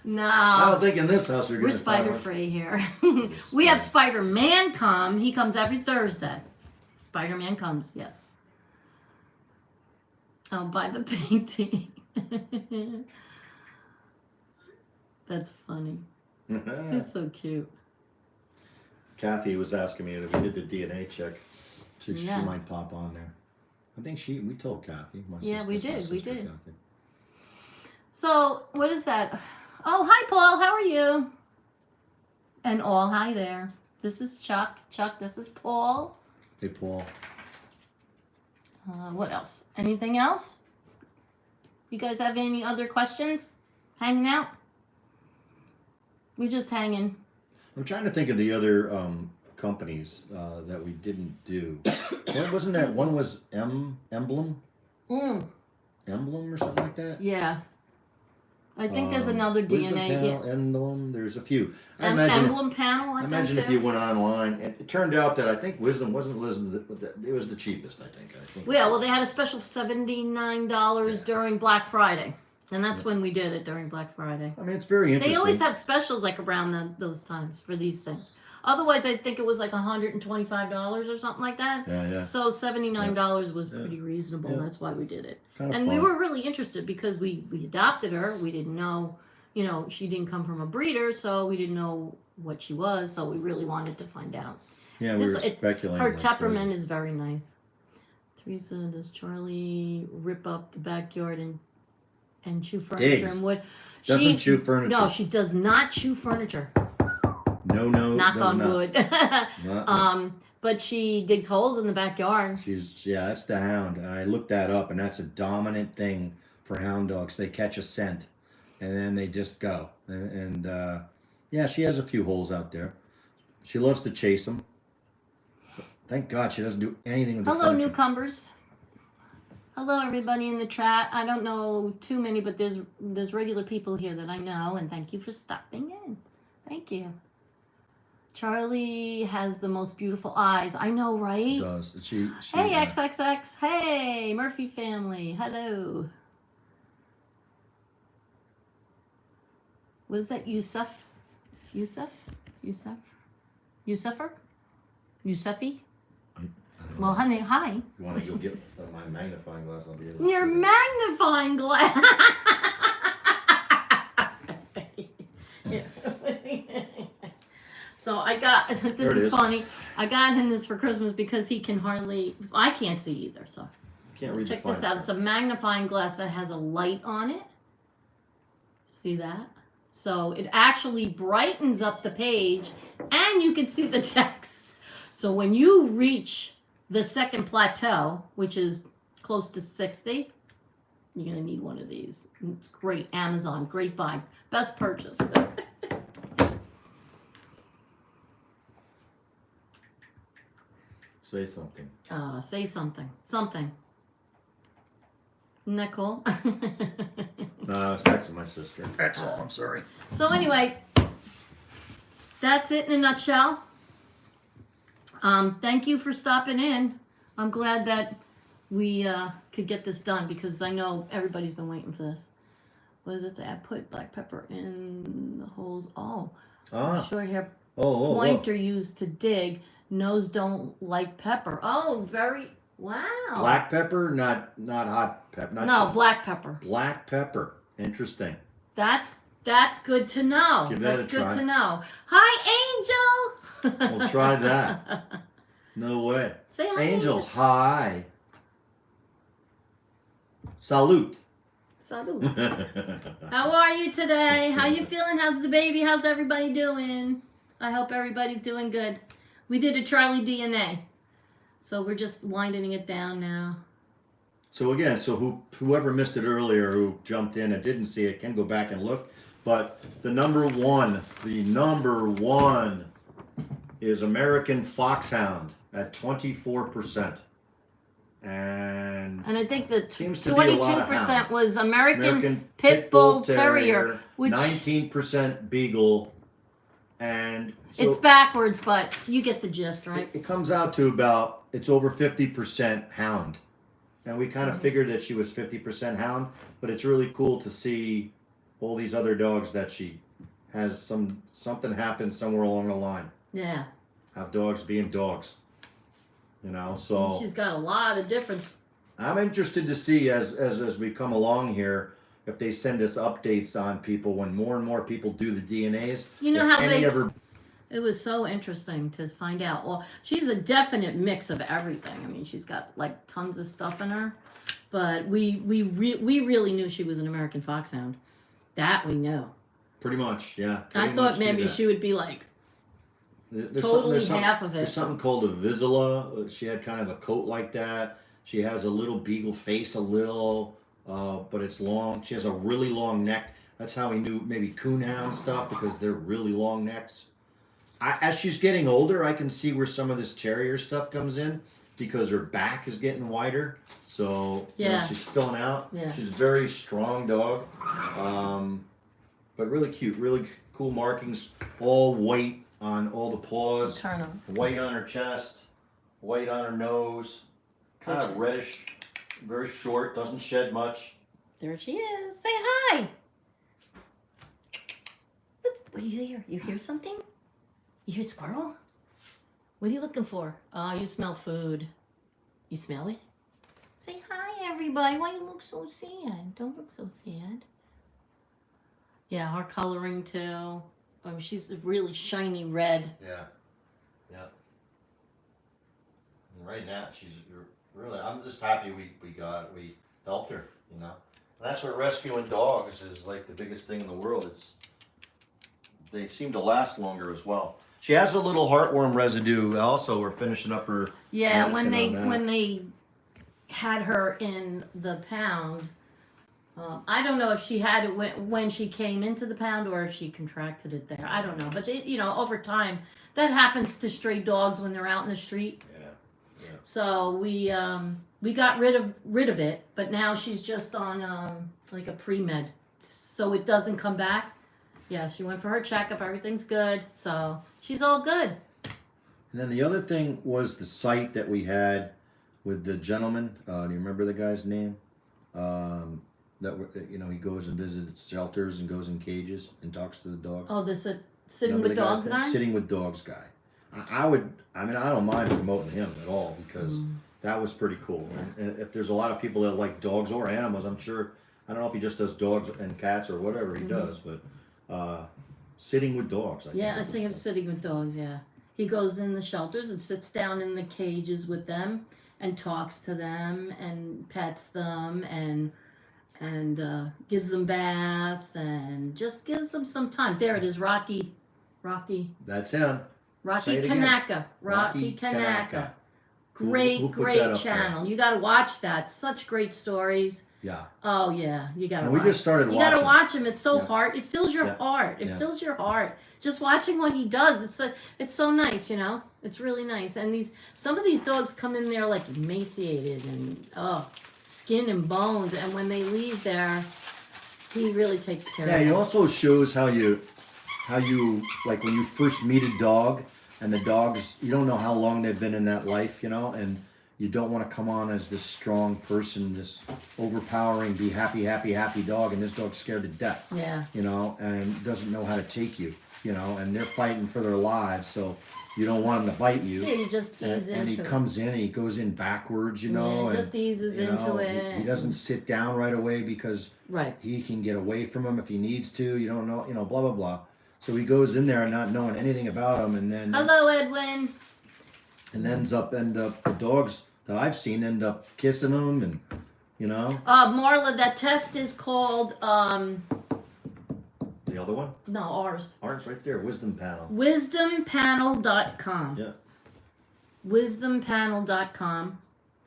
No. I don't think in this house you're We're gonna spider find free here. We have Spider-Man come. He comes every Thursday. Spider-Man comes, yes. I'll buy the painting. That's funny. one. He's so cute. Kathy was asking me if we did the DNA check. She Yes. might pop on there. I think we told Kathy. Yeah, we did, we sister did. Kathy. So, what is that? Oh, hi, Paul. How are you? And all, hi there. This is Chuck. Chuck, this is Paul. Hey, Paul. What else? Anything else? You guys have any other questions? Hanging out? We're just hanging. I'm trying to think of the other companies that we didn't do. Wasn't that one was Emblem? Mm, Emblem or something like that? yeah. I think there's another Wisdom DNA. Panel, Yeah. Emblem. There's a few. I imagine. Emblem panel, I I imagine think, if you too. went online, it turned out that I think Wisdom wasn't Wisdom. It was the cheapest. I think. Yeah, well, they had a special $79 Yeah. during Black Friday. And that's when we did it, during Black Friday. I mean, it's very interesting. They always have specials like around those times for these things. Otherwise, I think it was like $125 or something like that. Yeah. So $79 was pretty reasonable. Yeah. That's why we did it. Kind of And fun. we were really interested because we adopted her. We didn't know, she didn't come from a breeder, so we didn't know what she was. So we really wanted to find out. Yeah, we were speculating. Her like temperament crazy. is very nice. Teresa, does Charlie rip up the backyard and chew furniture Digs. and wood? Doesn't chew furniture. No, she does not chew furniture. No, Knock does on not. wood. Not- But she digs holes in the backyard. that's the hound, and I looked that up, and that's a dominant thing for hound dogs. They catch a scent, and then they just go. And yeah, she has a few holes out there. She loves to chase them. Thank God she doesn't do anything with the Hello, furniture. newcomers. Hello, everybody in the chat. I don't know too many, but there's regular people here that I know, and thank you for stopping in. Thank you. Charlie has the most beautiful eyes. I know, right? Does she? Hey, XXX. Hey, Murphy family. Hello. What is that? Yusuf? Yusufer? Yusufi? Well, honey, hi. You want to go get my magnifying glass? I'll be able to Your see magnifying glass. So I got, There this it is is. funny. I got him this for Christmas because he can hardly, I can't see either. So Can't read check the this fine out. It's a magnifying glass that has a light on it. See that? So it actually brightens up the page and you can see the text. So when you reach the second plateau, which is close to 60, you're going to need one of these. It's great. Amazon, great buy. Best purchase. Say something. Say something. Something. Isn't that cool? No, I was texting my sister. That's all. I'm sorry. So anyway, that's it in a nutshell. Thank you for stopping in. I'm glad that we could get this done because I know everybody's been waiting for this. What does it say? I put black pepper in the holes. Oh, short hair pointer used to dig. Nose don't like pepper. Oh, wow. Black pepper, not hot pepper. No, black pepper. Black pepper. Interesting. That's good to know. Give that That's a good try. to know. Hi, Angel. We'll try that. No way. Say hi, Angel, hi. Salute. Salute. How are you today? How you feeling? How's the baby? How's everybody doing? I hope everybody's doing good. We did a Charlee DNA. So we're just winding it down now. So again, whoever missed it earlier, who jumped in and didn't see it, can go back and look. But the number one is American Foxhound at 24%. And I think the seems to be a lot of 22% hound. was American Pit Bull Terrier, which 19% Beagle, and so it's backwards, but you get the gist, right? it comes out to about, it's over 50% hound. And we kind of figured that she was 50% hound, but it's really cool to see all these other dogs that she has something happen somewhere along the line. Yeah. Have dogs being dogs. You know, so She's got a lot of different. I'm interested to see as we come along here if they send us updates on people when more and more people do the DNAs. You know if how any they. ever It was so interesting to find out. Well, she's a definite mix of everything. I mean, she's got like tons of stuff in her, but we really knew she was an American Foxhound. That we know. pretty much, yeah. I pretty thought much do maybe that. she would be like There's totally something- half of There's it. something called a Vizsla. She had kind of a coat like that. She has a little beagle face, but it's long. She has a really long neck. That's how we knew maybe coonhound stuff, because they're really long necks. As she's getting older, I can see where some of this terrier stuff comes in, because her back is getting wider. So you know, Yeah. she's filling out. Yeah. She's a very strong dog, but really cute, really cool markings. All white on all the paws. Turn them. White on her chest, white on her nose, kind of Gorgeous. reddish, very short, doesn't shed much. There she is. Say hi. What do you hear? You hear something? You hear squirrel? What are you looking for? Oh, you smell food. You smell it? Say hi, everybody. Why you look so sad? Don't look so sad. Yeah, her coloring too. She's a really shiny red. Yeah, yeah. And right now, she's really. I'm just happy we helped her. You know, and that's what rescuing dogs is like. The biggest thing in the world. They seem to last longer as well. She has a little heartworm residue. Also, we're finishing up her. Yeah, medicine on that. when they had her in the pound, I don't know if she had it when she came into the pound or if she contracted it there. I don't know, but over time that happens to stray dogs when they're out in the street. Yeah. So we got rid of it, but now she's just on like a pre-med, so it doesn't come back. Yeah, she went for her checkup. Everything's good, so she's all good. And then the other thing was the site that we had with the gentleman. Do you remember the guy's name? He goes and visits shelters and goes in cages and talks to the dogs. Oh, this sitting Remember with the guy's dogs name? guy? Sitting with dogs guy. I don't mind promoting him at all, because that was pretty cool. And if there's a lot of people that like dogs or animals, I'm sure. I don't know if he just does dogs and cats or whatever he does, but sitting with dogs. I think of sitting with dogs, yeah. He goes in the shelters and sits down in the cages with them and talks to them and pets them and gives them baths and just gives them some time. There it is, Rocky. That's him. Rocky Say it again. Kanaka. Rocky Kanaka. Great, Who put that great up channel. You got to watch that. Such great stories. Yeah. Oh yeah, you got to. And we just started You watching. got to watch him. It's so Yeah. hard. It fills your Yeah. heart. It Yeah. fills your heart. Just watching what he does. It's so nice. It's really nice. And some of these dogs come in there like emaciated and skin and bones. And when they leave there, he really takes care Yeah, of he them. also shows how you like when you first meet a dog, and the dogs, you don't know how long they've been in that life, and you don't want to come on as this strong person, this overpowering, be happy, happy, happy dog, and this dog's scared to death. Yeah. You know, and doesn't know how to take you. You know, and they're fighting for their lives, so you don't want them to bite you. Yeah, you just ease And he into it. comes in, and he goes in backwards, you know. Yeah, and, just eases you into know, it. He doesn't sit down right away because Right. he can get away from him if he needs to. You don't know, you know, blah blah blah. So he goes in there not knowing anything about him, and then Hello, Edwin. end up the dogs that I've seen end up kissing him, and you know. Marla, that test is called The other one, no, ours. ours right there, wisdom panel. Wisdompanel.com. Yeah. Wisdompanel.com.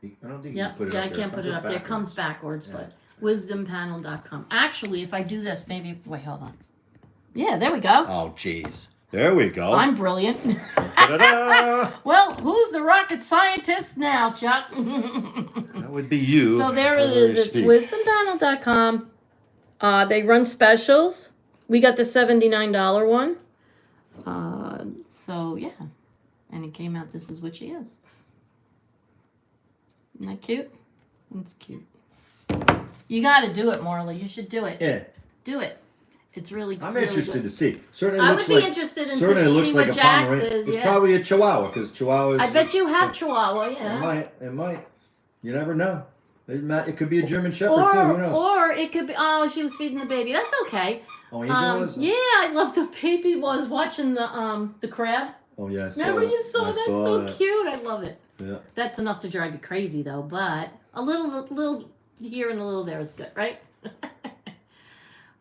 I don't think you Yeah, can put it yeah, up I there. can't put it up there. It backwards. comes backwards, Yeah. but wisdompanel.com. Actually, if I do this, maybe wait, hold on. Yeah, there we go. Oh, jeez. There we go. I'm brilliant. Ta-da-da! Well, who's the rocket scientist now, Chuck? That would be you. So there it as I is. It's speak. wisdompanel.com. They run specials. We got the $79 one. So yeah. And it came out, this is what she is. Isn't that cute? It's cute. You got to do it, Marla. You should do it. Yeah, Do it. It's really I'm really interested good. to see. Certainly I looks would be like interested in certainly to looks see like what a Jax Pomeranian. is. It's Yeah. probably a Chihuahua because Chihuahuas. I bet you have Chihuahua, yeah. It might. You never know. It could be a German Shepherd too. Who knows? Or it could be, oh, she was feeding the baby. That's okay. Oh, Angel was. Yeah, I love the baby was watching the crab. Oh yes. Remember you saw I that? saw So that. cute. I love it. Yeah. That's enough to drive you crazy though, but a little here and a little there is good, right?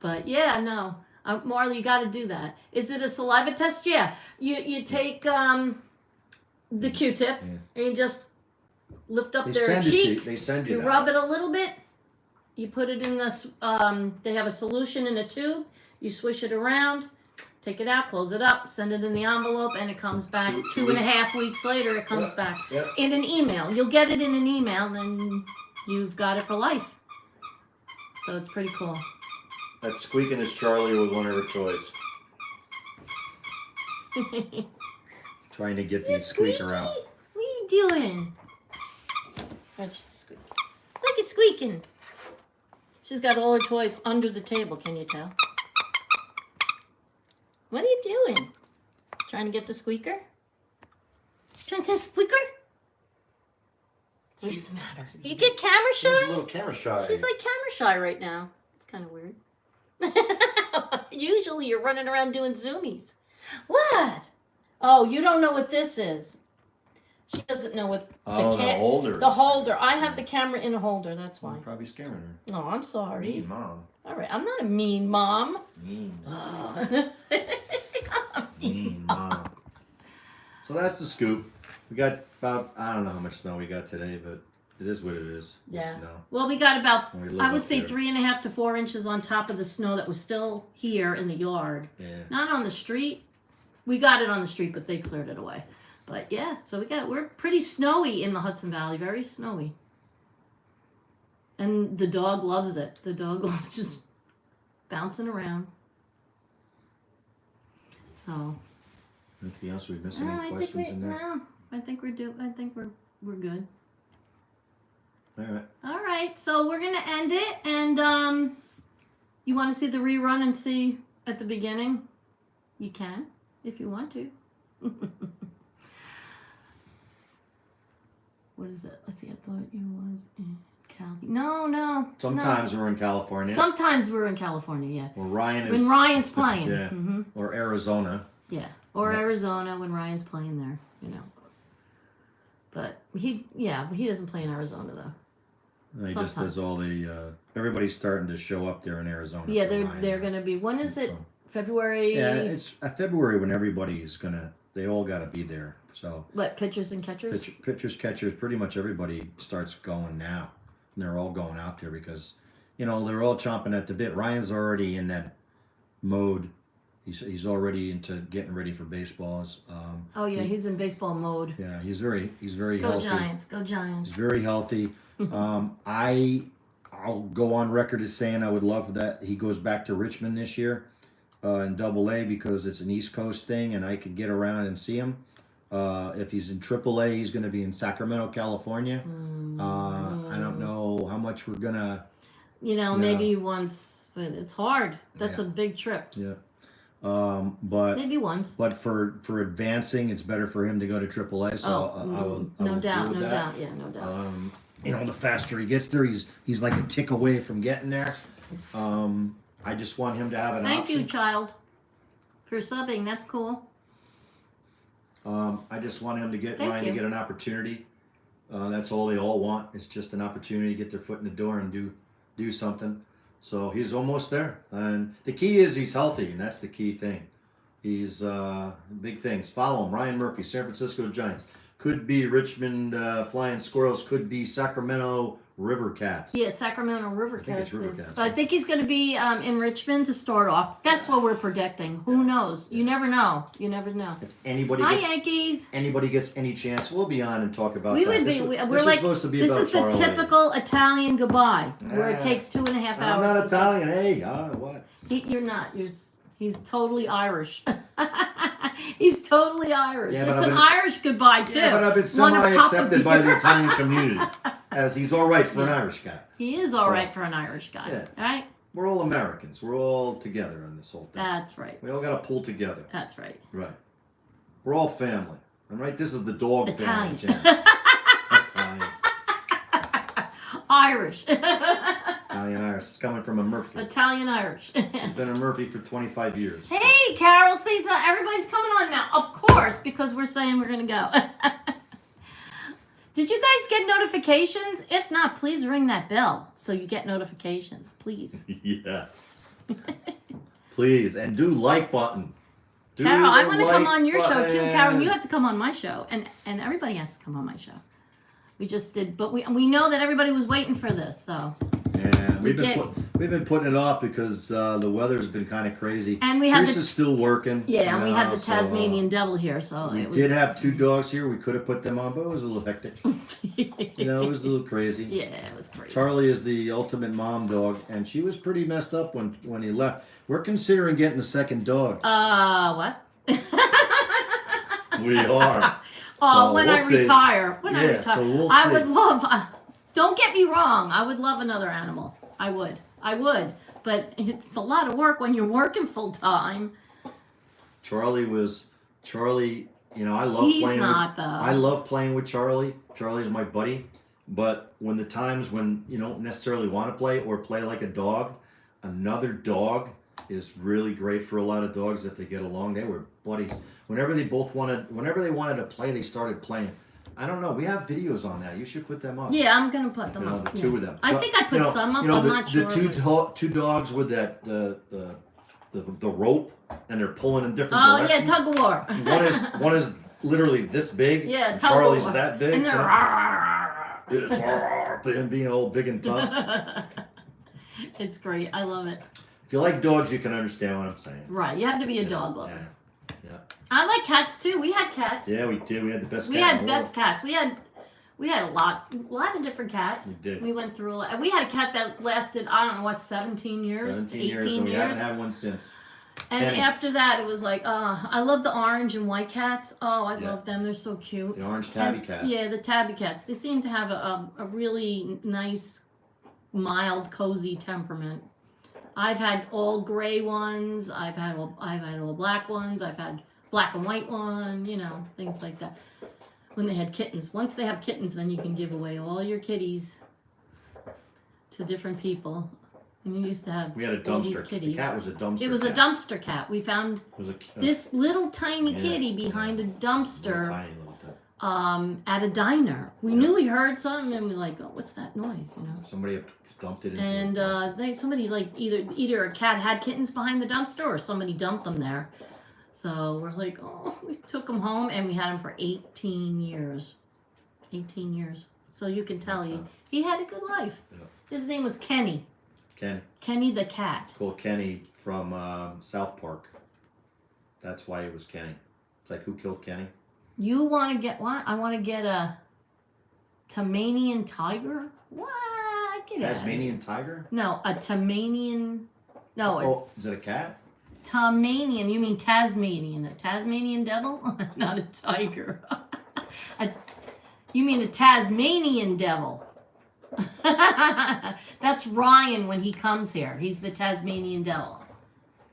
But yeah, no. Marley, you got to do that. Is it a saliva test? Yeah. You take the Q-tip and you just lift up They their send it to you. cheek. They send you You that. rub it a little bit. You put it in this. They have a solution in a tube. You swish it around. Take it out, close it up, send it in the envelope, and it comes back 2.5 weeks later. It comes back Yep. in an email. You'll get it in an email, and you've got it for life. So it's pretty cool. That squeaking is Charlie with one of her toys. Trying to get the squeaker out. What are you doing? Oh, she's squeaking. Look, it's squeaking. She's got all her toys under the table. Can you tell? What are you doing? Trying to get the squeaker? Trying to get the squeaker? What's the matter? You get camera She's a shy? little camera shy. She's like camera shy right now. It's kind of weird. Usually you're running around doing zoomies. What? Oh, you don't know what this is. She doesn't know what the holder. the holder. I have the camera in a holder. That's why. I'm probably scaring her. No, I'm sorry. Mean mom. All right, I'm not a mean mom. Mean. I'm a Mean mom. So that's the scoop. We got about, I don't know how much snow we got today, but it is what it is. The Yeah. Snow. Well, we got about, We live I would up say there. 3.5 to 4 inches on top of the snow that was still here in the yard. Yeah. Not on the street. We got it on the street, but they cleared it away. But yeah, so we're pretty snowy in the Hudson Valley, very snowy. And the dog loves it. The dog loves just bouncing around. So, Anything else we missing? no, Any I think questions in there? no, I think we're good. All right. All right, so we're gonna end it, and you want to see the rerun and see at the beginning? You can, if you want to. What is that? Let's see. I thought you was in Cali. No. Sometimes we're in California. Sometimes we're in California. Yeah. Or Ryan is. When Ryan's playing. Yeah. Mm-hmm. Or Arizona. Yeah. Or Yeah. Arizona when Ryan's playing there. You know. But he doesn't play in Arizona though. He just does all the. Everybody's starting to show up there in Arizona. Yeah, for they're Ryan. gonna be. When is it? So- February. Yeah, it's February when everybody's gonna. They all got to be there. So What, pitchers and catchers? pitchers, catchers, pretty much everybody starts going now. And they're all going out there because, they're all chomping at the bit. Ryan's already in that mode. He's already into getting ready for baseballs. Oh yeah, he's in baseball mode. Yeah, he's very Go healthy. Giants! Go Giants! He's very healthy. I'll go on record as saying I would love that he goes back to Richmond this year in Double A because it's an East Coast thing and I could get around and see him. If he's in AAA, he's going to be in Sacramento, California. I don't know how much we're gonna. Maybe once, but it's hard. That's a big trip. Yeah. But maybe once. But for advancing, it's better for him to go to AAA. So I will. No doubt. Yeah, no doubt. The faster he gets there, he's like a tick away from getting there. I just want him to have an option. Thank you, child, for subbing. That's cool. I just want him to get Ryan to get an opportunity. That's all they all want. It's just an opportunity to get their foot in the door and do something. So he's almost there. And the key is he's healthy, and that's the key thing. He's big things. Follow him. Ryan Murphy, San Francisco Giants. Could be Richmond Flying Squirrels. Could be Sacramento River Cats. Yeah, Sacramento River Cats. River Cats. But I think he's going to be in Richmond to start off. That's what we're predicting. Who knows? You never know. You never know. If anybody Yankees. Anybody gets any chance, we'll be on and talk about we that. Would be. We're like, supposed to be this about is the Charlee. typical Italian goodbye, where it takes 2.5 hours. I'm not Italian. Hey, what? You're not. He's totally Irish. He's totally Irish. Yeah, it's an Irish goodbye, too. Yeah, but I've been semi-accepted by the Italian community. As he's all right for an Irish guy. He is all right for an Irish guy. Yeah. All right? We're all Americans. We're all together on this whole thing. That's right. We all got to pull together. That's right. Right. We're all family. And right, this is the dog Italian. family channel. Italian. Irish. Italian Irish. It's coming from a Murphy. Italian Irish. She's been a Murphy for 25 years. Hey, Carol, see, so everybody's coming on now. Of course, because we're saying we're going to go. Did you guys get notifications? If not, please ring that bell so you get notifications, please. Yes. Please, and do like button. Carol, I want to come on your show too. Carol, you have to come on my show, and everybody has to come on my show. We just did, but we know that everybody was waiting for this, so. Yeah, we've been putting it off because the weather's been kind of crazy. And we had Teresa's still working. Yeah, and we had the Tasmanian devil here, so we did have 2 dogs here. We could have put them on, but it was a little hectic. It was a little crazy. Yeah, it was crazy. Charlie is the ultimate mom dog, and she was pretty messed up when he left. We're considering getting a second dog. What? We are. Oh, So when we'll I see. retire. So we'll I see. would love. Don't get me wrong. I would love another animal. I would. But it's a lot of work when you're working full time. Charlie, I love He's playing not, with, though. I love playing with Charlie. Charlie's my buddy. But when the times when you don't necessarily want to play or play like a dog, another dog is really great for a lot of dogs if they get along. They were buddies. Whenever they wanted to play, they started playing. I don't know. We have videos on that. You should put them up. Yeah, I'm gonna put them up. The 2 of them. I think I put some up. I'm not sure. The two dogs with that the rope, and they're pulling in different Oh directions. yeah, tug of war. One is literally this big. Yeah, and tug of Charlie's war. that big. And they're. It's being all big and tough. It's great. I love it. If you like dogs, you can understand what I'm saying. Right, you have to be a dog lover. Yeah. I like cats too. We had cats. Yeah, we did. We had the best. We cat had in the best world. cats. We had a lot of different cats. We did. We went through a lot. We had a cat that lasted, I don't know what, 17 years, 17 18 years, and we haven't had one since. And Kenny. after that, it was like, I love the orange and white cats. Oh, I Yeah. love them. They're so cute. The orange tabby And- cats. Yeah, the tabby cats. They seem to have a really nice, mild, cozy temperament. I've had all gray ones. I've had all black ones. I've had black and white one. Things like that. When they had kittens. Once they have kittens, then you can give away all your kitties to different people. And you used to have We had a all these dumpster. The kitties. cat was a dumpster. It was a cat. dumpster cat. We found It was a this little tiny Yeah. kitty behind a dumpster Tiny little cat. at a diner. We Yeah. knew we heard something, and we like, oh, what's that noise? Somebody had dumped it into. And the dumpster. somebody like either a cat had kittens behind the dumpster or somebody dumped them there. So we're like, oh, we took them home and we had them for 18 years. 18 years. So you can tell he had a good life. Yeah. His name was Kenny. Kenny the cat. It's called Kenny from South Park. That's why it was Kenny. It's like, who killed Kenny? You want to get what? I want to get a Tasmanian tiger? What? Get out of here. Tasmanian tiger? No, a Tasmanian. No. Oh, is it a cat? Tasmanian. You mean Tasmanian? A Tasmanian devil? Not a tiger. You mean a Tasmanian devil? That's Ryan when he comes here. He's the Tasmanian devil.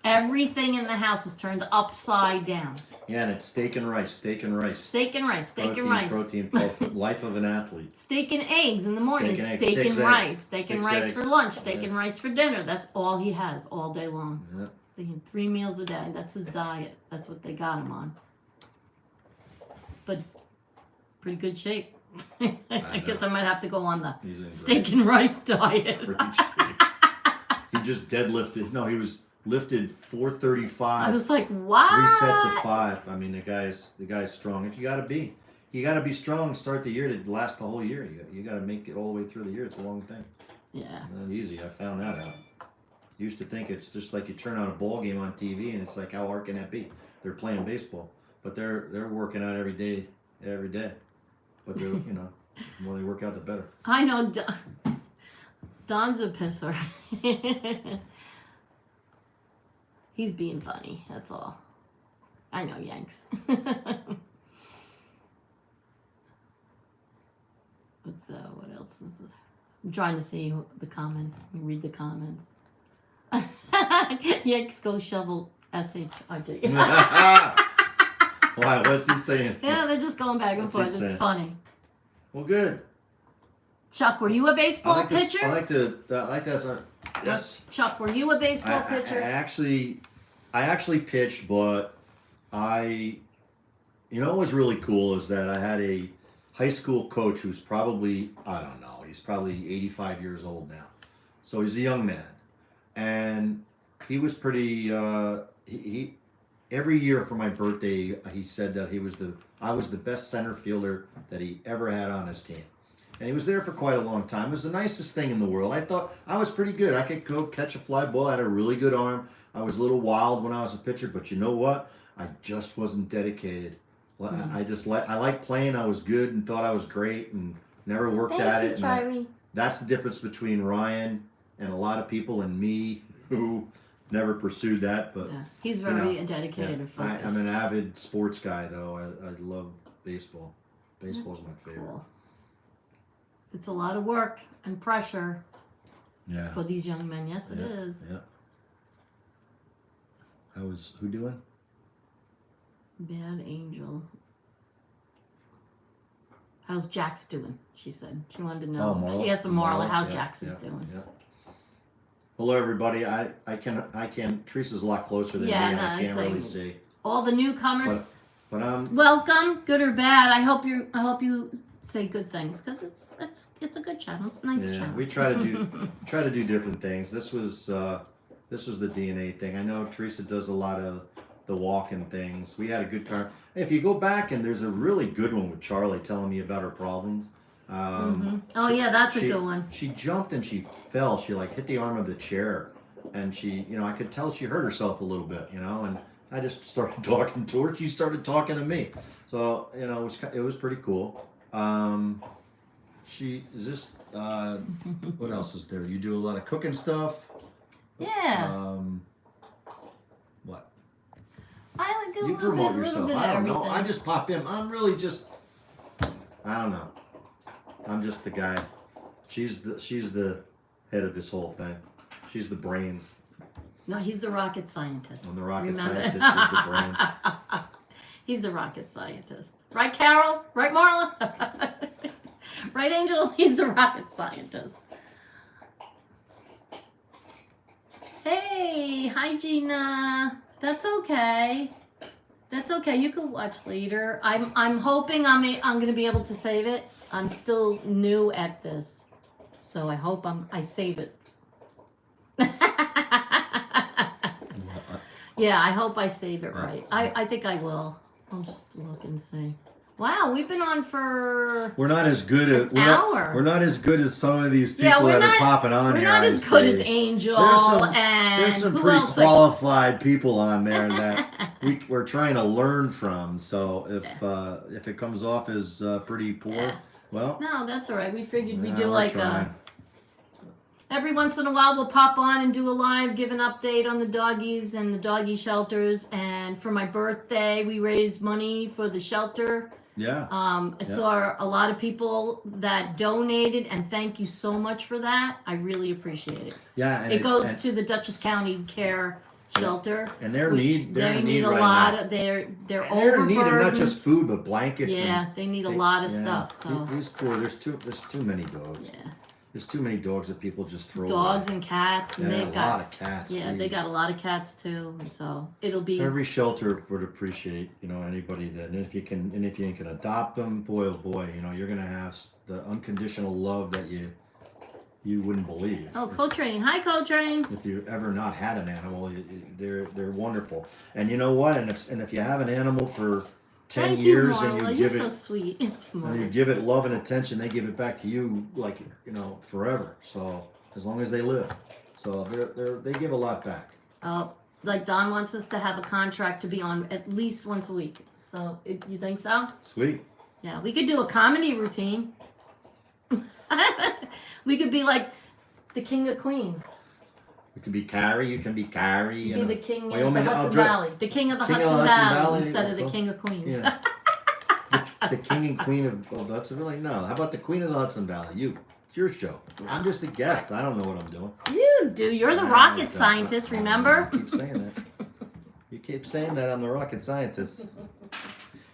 Everything in the house is turned upside down. Yeah, and it's steak and rice, steak and rice. Steak and rice, steak Protein, and rice. Protein, life of an athlete. Steak and eggs in the morning. Steak and eggs, Steak six and eggs, rice. Steak and six rice eggs. for lunch. Steak Yeah. and rice for dinner. That's all he has all day long. Yeah. They eat 3 meals a day. That's his diet. That's what they got him on. But it's pretty good shape. I guess I might have to go on the He's in steak and rice diet. great shape. He just deadlifted. No, he was lifted 435. I was like, what? 3 sets of 5. I mean, the guy's strong. If you gotta be strong. Start the year to last the whole year. You gotta make it all the way through the year. It's a long thing. Yeah. Not easy. I found that out. Used to think it's just like you turn on a ball game on TV and it's like, how hard can that be? They're playing baseball, but they're working out every day. But they're the more they work out, the better. I know. Don's a pisser. He's being funny. That's all. I know, Yanks. What else is this? I'm trying to see the comments. Read the comments. Yanks go shovel SHID. Why? What's he saying? Yeah, they're just going back and What's he forth. It's saying? funny. Well, good. Chuck, were you a baseball pitcher? I like that. Yes. Chuck, were you a baseball pitcher? I actually pitched, but what was really cool is that I had a high school coach who's probably, I don't know, he's probably 85 years old now. So he's a young man. And he was pretty, he every year for my birthday, he said that I was the best center fielder that he ever had on his team. And he was there for quite a long time. It was the nicest thing in the world. I thought I was pretty good. I could go catch a fly ball. I had a really good arm. I was a little wild when I was a pitcher, but you know what? I just wasn't dedicated. I liked playing. I was good and thought I was great and never worked at it. Charlie. That's the difference between Ryan and a lot of people and me who never pursued that. But Yeah, he's very dedicated and I'm focused. an avid sports guy, though. I love baseball. Baseball's my favorite. Cool. It's a lot of work and pressure Yeah. for these young men. Yes, it Yeah, is. Yeah. Who doing? Bad Angel. How's Jax doing? She said. She wanted to know. Marla. She asked Marla how Yeah, Jax is yeah, doing. Yeah. Hello, everybody. I can. Teresa's a lot closer than me, and I can't really see. All the newcomers, But welcome, good or bad. I hope you say good things because it's a good channel. It's a nice channel. We try to do different things. This was the DNA thing. I know Theresa does a lot of the walking things. We had a good time. If you go back, and there's a really good one with Charlee telling me about her problems. Oh yeah, that's a good one. She jumped and she fell. She hit the arm of the chair, and she, I could tell she hurt herself a little bit, and I just started talking to her. She started talking to me. So, it was pretty cool. What else is there? You do a lot of cooking stuff. Yeah. What? I like to You promote yourself. bit I of don't know. everything. I just pop in. I'm really just, I don't know. I'm just the guy. She's the head of this whole thing. She's the brains. No, he's the rocket scientist. I'm the rocket Remember? scientist. She's the brains. He's the rocket scientist. Right, Carol? Right, Marla? Right, Angel? He's the rocket scientist. Hey, hi, Gina. That's okay. That's okay. You can watch later. I'm hoping I'm going to be able to save it. I'm still new at this, so I hope I save it. Yeah, I hope I save it right. I think I will. I'll just look and see. Wow, we've been on for We're not as good at hour. We're not as good as some of these people that are popping on We're here. not I as good say. as Angel and There's some who pretty else? qualified people on there that we're trying to learn from. So if it comes off as pretty poor, well, No, that's all right. We figured we'd yeah, do we're like trying. every once in a while we'll pop on and do a live, give an update on the doggies and the doggy shelters. And for my birthday, we raised money for the shelter. Yeah. I saw a lot of people that donated, and thank you so much for that. I really appreciate it. Yeah. And It goes to the Dutchess County Care Shelter. And they're which they're they in need need a right lot now. of they're And they're in overburdened. need of not just food but blankets. Yeah, and they need a lot of stuff. So these poor. There's too many dogs. yeah, There's too many dogs that people just throw dogs away. and cats, and Yeah, they've a got lot of cats. yeah, they geez. got a lot of cats too. So it'll be Every shelter would appreciate, anybody that, and if you can adopt them, boy oh boy, you're gonna have the unconditional love that you wouldn't believe. oh Coltrane, hi Coltrane. If you ever not had an animal, they're wonderful. And you know what? And if you have an animal for 10 Thank years you, and Marla. you You're give so it sweet. and you give it love and attention, they give it back to you like forever. So as long as they live, so they give a lot back. Oh, like Don wants us to have a contract to be on at least once a week. So you think so? Sweet. Yeah, we could do a comedy routine. We could be like the King of Queens. It could be Carrie. You can be Carrie. Be the King of Wyoming, the I'll Hudson dri- Valley. The King of the King of Hudson the Hudson Valley Valley, instead of the well, King of Queens. yeah. the king and queen of the Hudson Valley. No, how about the Queen of the Hudson Valley? It's your show. I'm just a guest. I don't know what I'm doing. You do. You're the I rocket don't. scientist, remember? You keep saying that. You keep saying that I'm the rocket scientist.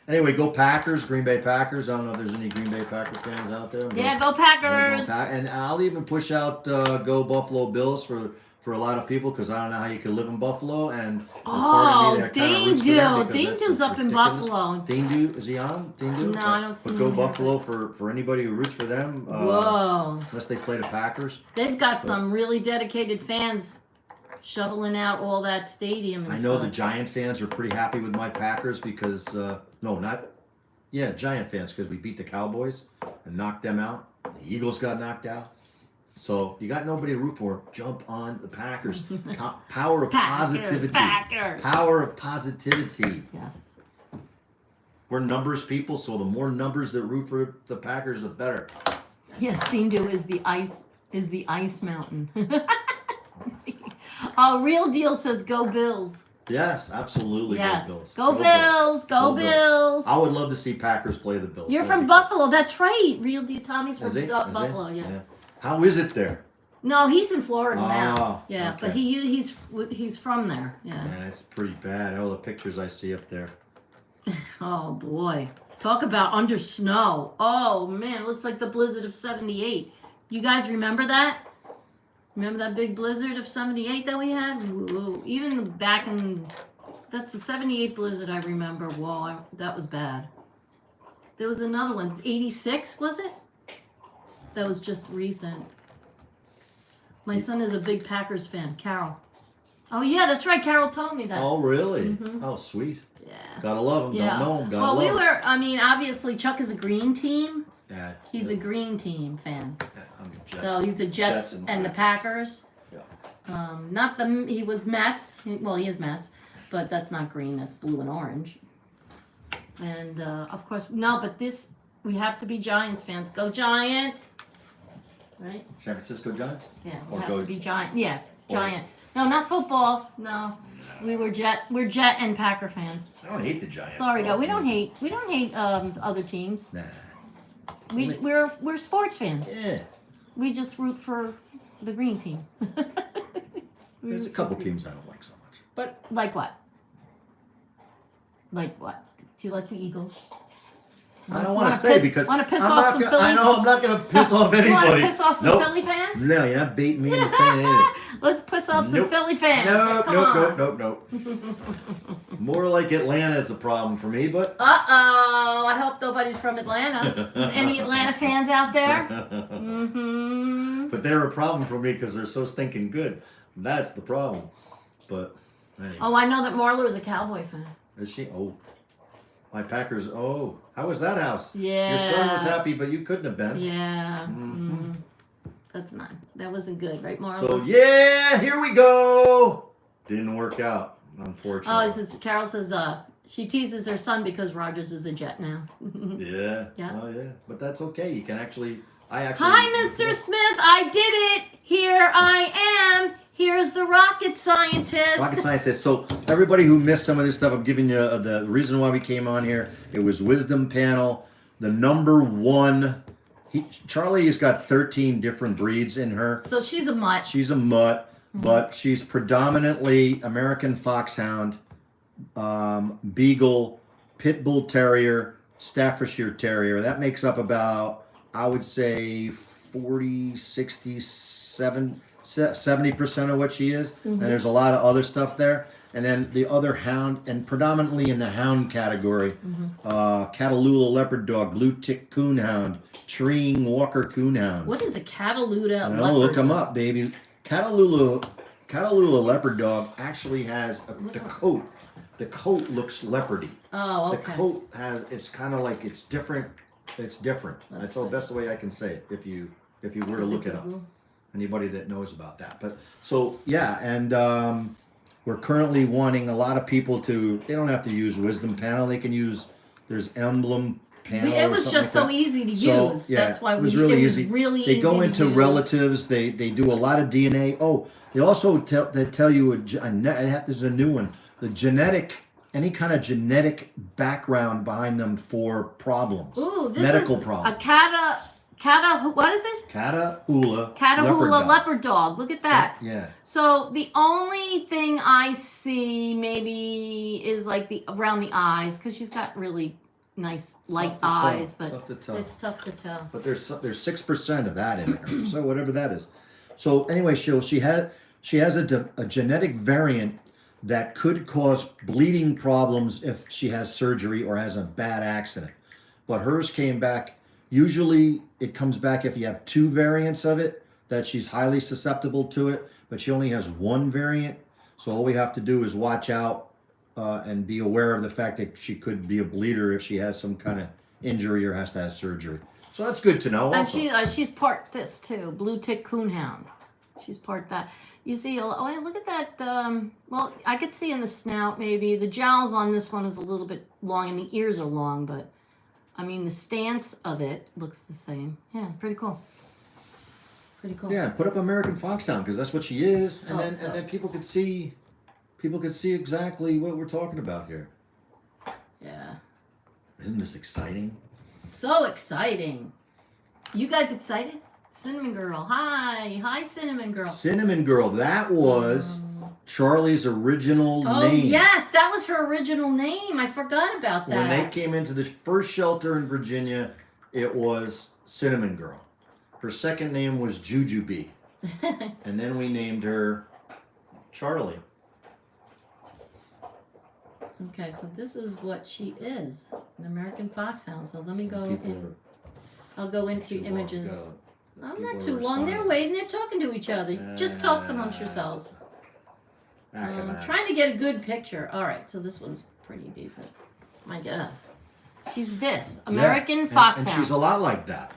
Anyway, go Packers, Green Bay Packers. I don't know if there's any Green Bay Packer fans out there. Yeah, go Packers. And I'll even push out go Buffalo Bills for a lot of people because I don't know how you could live in Buffalo. And part of me that kinda roots for them because that's Dindu's up in ridiculous. Buffalo. Dindu, is he on? Dindu? No, I don't see But him go here. Buffalo for anybody who roots for them. Whoa. Unless they play the Packers. They've got some really dedicated fans shoveling out all that stadium and I know stuff. the Giant fans are pretty happy with my Packers because Giant fans because we beat the Cowboys and knocked them out. The Eagles got knocked out. So you got nobody to root for. Jump on the Packers. Power of positivity. Packers. Power of positivity. Yes. We're numbers people, so the more numbers that root for the Packers, the better. Yes, Dindu is the ice mountain. Oh, Real Deal says go Bills. Yes, absolutely. Yes. Go Bills. Go Bills. Go Bills. I would love to see Packers play the Bills. You're That'd from be cool. Buffalo. That's right. Real Deal. Tommy's from Is he? Is he? Buffalo. Yeah. How is it there? No, he's in Florida Oh, now. Yeah, okay. but he's from there. Yeah. Man, it's pretty bad. All the pictures I see up there. Oh boy. Talk about under snow. Oh man, it looks like the blizzard of 78. You guys remember that? Remember that big blizzard of 78 that we had? Whoa. Even back in that's the 78 blizzard I remember. Whoa, that was bad. There was another one. 86 was it? That was just recent. My son is a big Packers fan. Carol. Oh yeah, that's right. Carol told me that. Oh, really? Mhm. Oh, sweet. Yeah. Gotta love him. Yeah. Don't know him. Gotta Well, love we him. were. I mean, obviously, Chuck is a green team. Yeah, He's a green team fan. I'm a Jets. So he's a Jets and the Packers. Yeah. Not the. He was Mets. Well, he is Mets, but that's not green. That's blue and orange. And of course, no. But this, we have to be Giants fans. Go Giants! Right? San Francisco Giants? Yeah, we Or have go- to be Giant. Yeah, or- Giant. No, not football. No, we're Jet and Packer fans. I don't hate the Giants. Sorry, though. though. We don't hate other teams. Nah. We're sports fans. Yeah. We just root for the green team. There's a couple teams I don't like so much. But Like what? Like what? Do you like the Eagles? I don't want to say because want to piss I'm off not some gonna- Phillies? I know I'm not going to piss off anybody. You want to piss off some Nope. Philly fans? No, you're not baiting me into saying anything. Let's piss off some Nope. Philly fans. Nope, Come on. nope. More like Atlanta is a problem for me, but. Uh-oh. I hope nobody's from Atlanta. Any Atlanta fans out there? Mm-hmm. But they're a problem for me because they're so stinking good. That's the problem. But. Anyway. Oh, I know that Marla is a Cowboy fan. Is she? Oh. My Packers. Oh. How was that house? Yeah. Your son was happy, but you couldn't have been. Yeah. Mhm. That wasn't good, right, Marla? So, yeah, here we go. Didn't work out, unfortunately. Oh, Carol says she teases her son because Rogers is a Jet now. Yeah. Yeah. Oh, yeah. But that's okay. You can actually I actually. Hi, Mr. Smith. I did it. Here I am. Here's the rocket scientist. Rocket scientist. So everybody who missed some of this stuff, I'm giving you the reason why we came on here. It was Wisdom Panel. The number one. Charlie has got 13 different breeds in her. So she's a mutt. She's a mutt, but she's predominantly American Foxhound, Beagle, Pit Bull Terrier, Staffordshire Terrier. That makes up about, I would say, 40, 60, 70% of what she is. And there's a lot of other stuff there. And then the other hound, and predominantly in the hound category, Cataloola Leopard Dog, Blue Tick Coonhound, Treeing Walker Coonhound. What is a Cataloola No, leopard? look them up, baby. Cataloola Leopard Dog actually has the coat. The coat looks leopardy. Oh, okay. The coat it's kind of like it's different. It's different. That's the good. best way I can say it. If you were to look it up, anybody that knows about that. But so yeah, and we're currently wanting a lot of people to. They don't have to use Wisdom Panel. They can use. There's Emblem Panel. It was just so like easy to so, use. yeah, That's why it was really easy. Really they easy go to into use. relatives. They do a lot of DNA. Oh, they also tell you there's a new one. The any kind of genetic background behind them for problems. Ooh, this medical is problems. what is it? Catahoula Leopard dog. Look at that. Yeah. So the only thing I see maybe is like around the eyes, because she's got really nice light eyes, but it's tough to tell. But there's 6% of that in her, so whatever that is. So anyway, she has a genetic variant that could cause bleeding problems if she has surgery or has a bad accident. But hers came back. Usually it comes back if you have 2 variants of it, that she's highly susceptible to it, but she only has 1 variant. So all we have to do is watch out and be aware of the fact that she could be a bleeder if she has some kind of injury or has to have surgery. So that's good to know also. And she's part this too, Blue Tick Coonhound. She's part that. You see, oh, look at that. Well, I could see in the snout maybe. The jowls on this one is a little bit long and the ears are long, but I mean, the stance of it looks the same. Yeah, pretty cool. Pretty cool. Yeah, put up American Foxhound because that's what she is, and Oh, then so- and then people could see exactly what we're talking about here. Yeah. Isn't this exciting? So exciting. You guys excited? Cinnamon Girl. Hi, Cinnamon Girl. Cinnamon Girl. That was Charlie's original Oh, name. yes, that was her original name. I forgot about that. When they came into the first shelter in Virginia, it was Cinnamon Girl. Her second name was Jujubee, and then we named her Charlie. Okay, so this is what she is, an American Foxhound. So let me go in. I'll go into images. I'm not too long. They're waiting. They're talking to each other. Just talk amongst yourselves. Trying to get a good picture. All right, so this one's pretty decent, I guess. She's this American Foxhound. And she's a lot like that.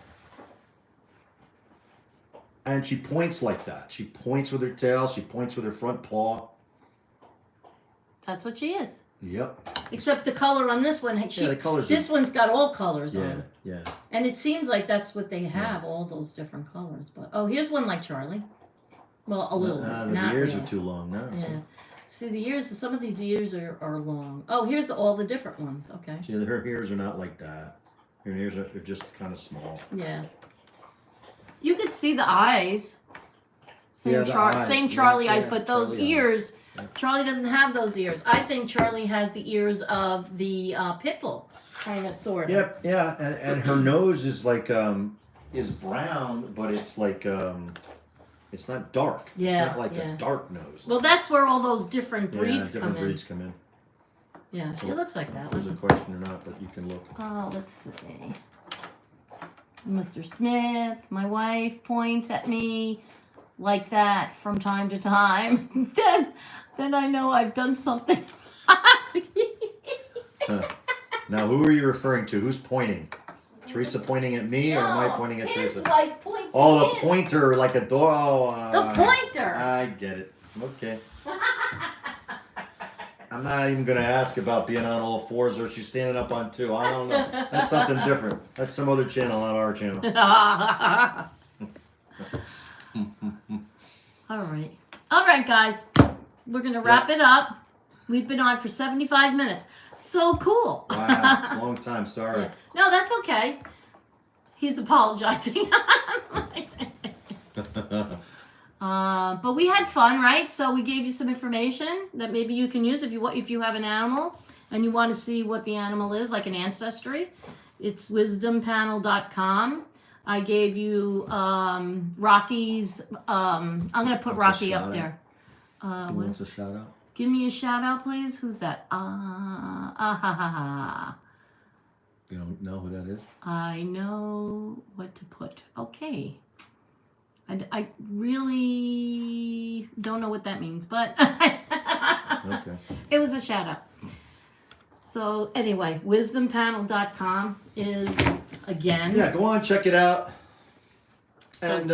And she points like that. She points with her tail. She points with her front paw. That's what she is. Yep. Except the color on this one. The colors. This one's got all colors on it. Yeah. And it seems like that's what they have, all those different colors. But here's one like Charlie. Well, a little bit. The ears are too long now. Yeah. See, the ears, some of these ears are long. Oh, here's all the different ones. Okay. See, her ears are not like that. Her ears are just kind of small. Yeah. You could see the eyes. Same Charlie eyes, but those Charlie ears, eyes. Charlie doesn't have those ears. I think Charlie has the ears of the pit bull, kind of, sort of. Yep, yeah, and her nose is like is brown, but it's like it's not dark. Yeah, it's not like a dark nose. Well, that's where all those different breeds come in. Yeah, she looks like that There's one. a question or not, but you can look. Oh, let's see. Mr. Smith, my wife points at me like that from time to time. then I know I've done something. Now, who are you referring to? Who's pointing? Teresa pointing at me, or am I pointing at his Teresa? wife points Oh, at the him. pointer, like a dog. The pointer. I get it. Okay. I'm not even gonna ask about being on all fours or she's standing up on two. I don't know. That's something different. That's some other channel, not our channel. All right, guys. We're gonna wrap it up. We've been on for 75 minutes. So cool. Wow, long time. Sorry. Yeah. No, that's okay. He's apologizing. But we had fun, right? So we gave you some information that maybe you can use if you have an animal and you want to see what the animal is, like an ancestry. It's wisdompanel.com. I gave you Rocky's. I'm gonna put What's a Rocky up shout there. Who wants a shout out? Give me a shout out, please. Who's that? You don't know who that is? I know what to put. Okay. I really don't know what that means, but Okay. it was a shout out. So anyway, wisdompanel.com is again. Yeah, go on, check it out. So- And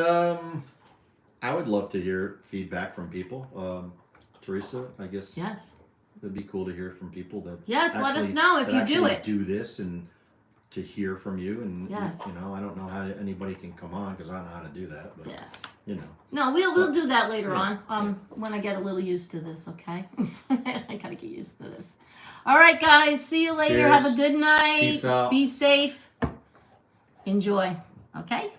I would love to hear feedback from people. Theresa, I guess Yes. it'd be cool to hear from people that Yes, let us actually- know if that you do actually it. do this and to hear from you. And Yes. you know, I don't know how anybody can come on because I don't know how to do that. But Yeah. you know, No, we'll do that later Yeah, on. When I get a little used to this, okay? I gotta get used to this. All right, guys. See you later. Cheers. Have a good night. Peace out. Be safe. Enjoy. Okay?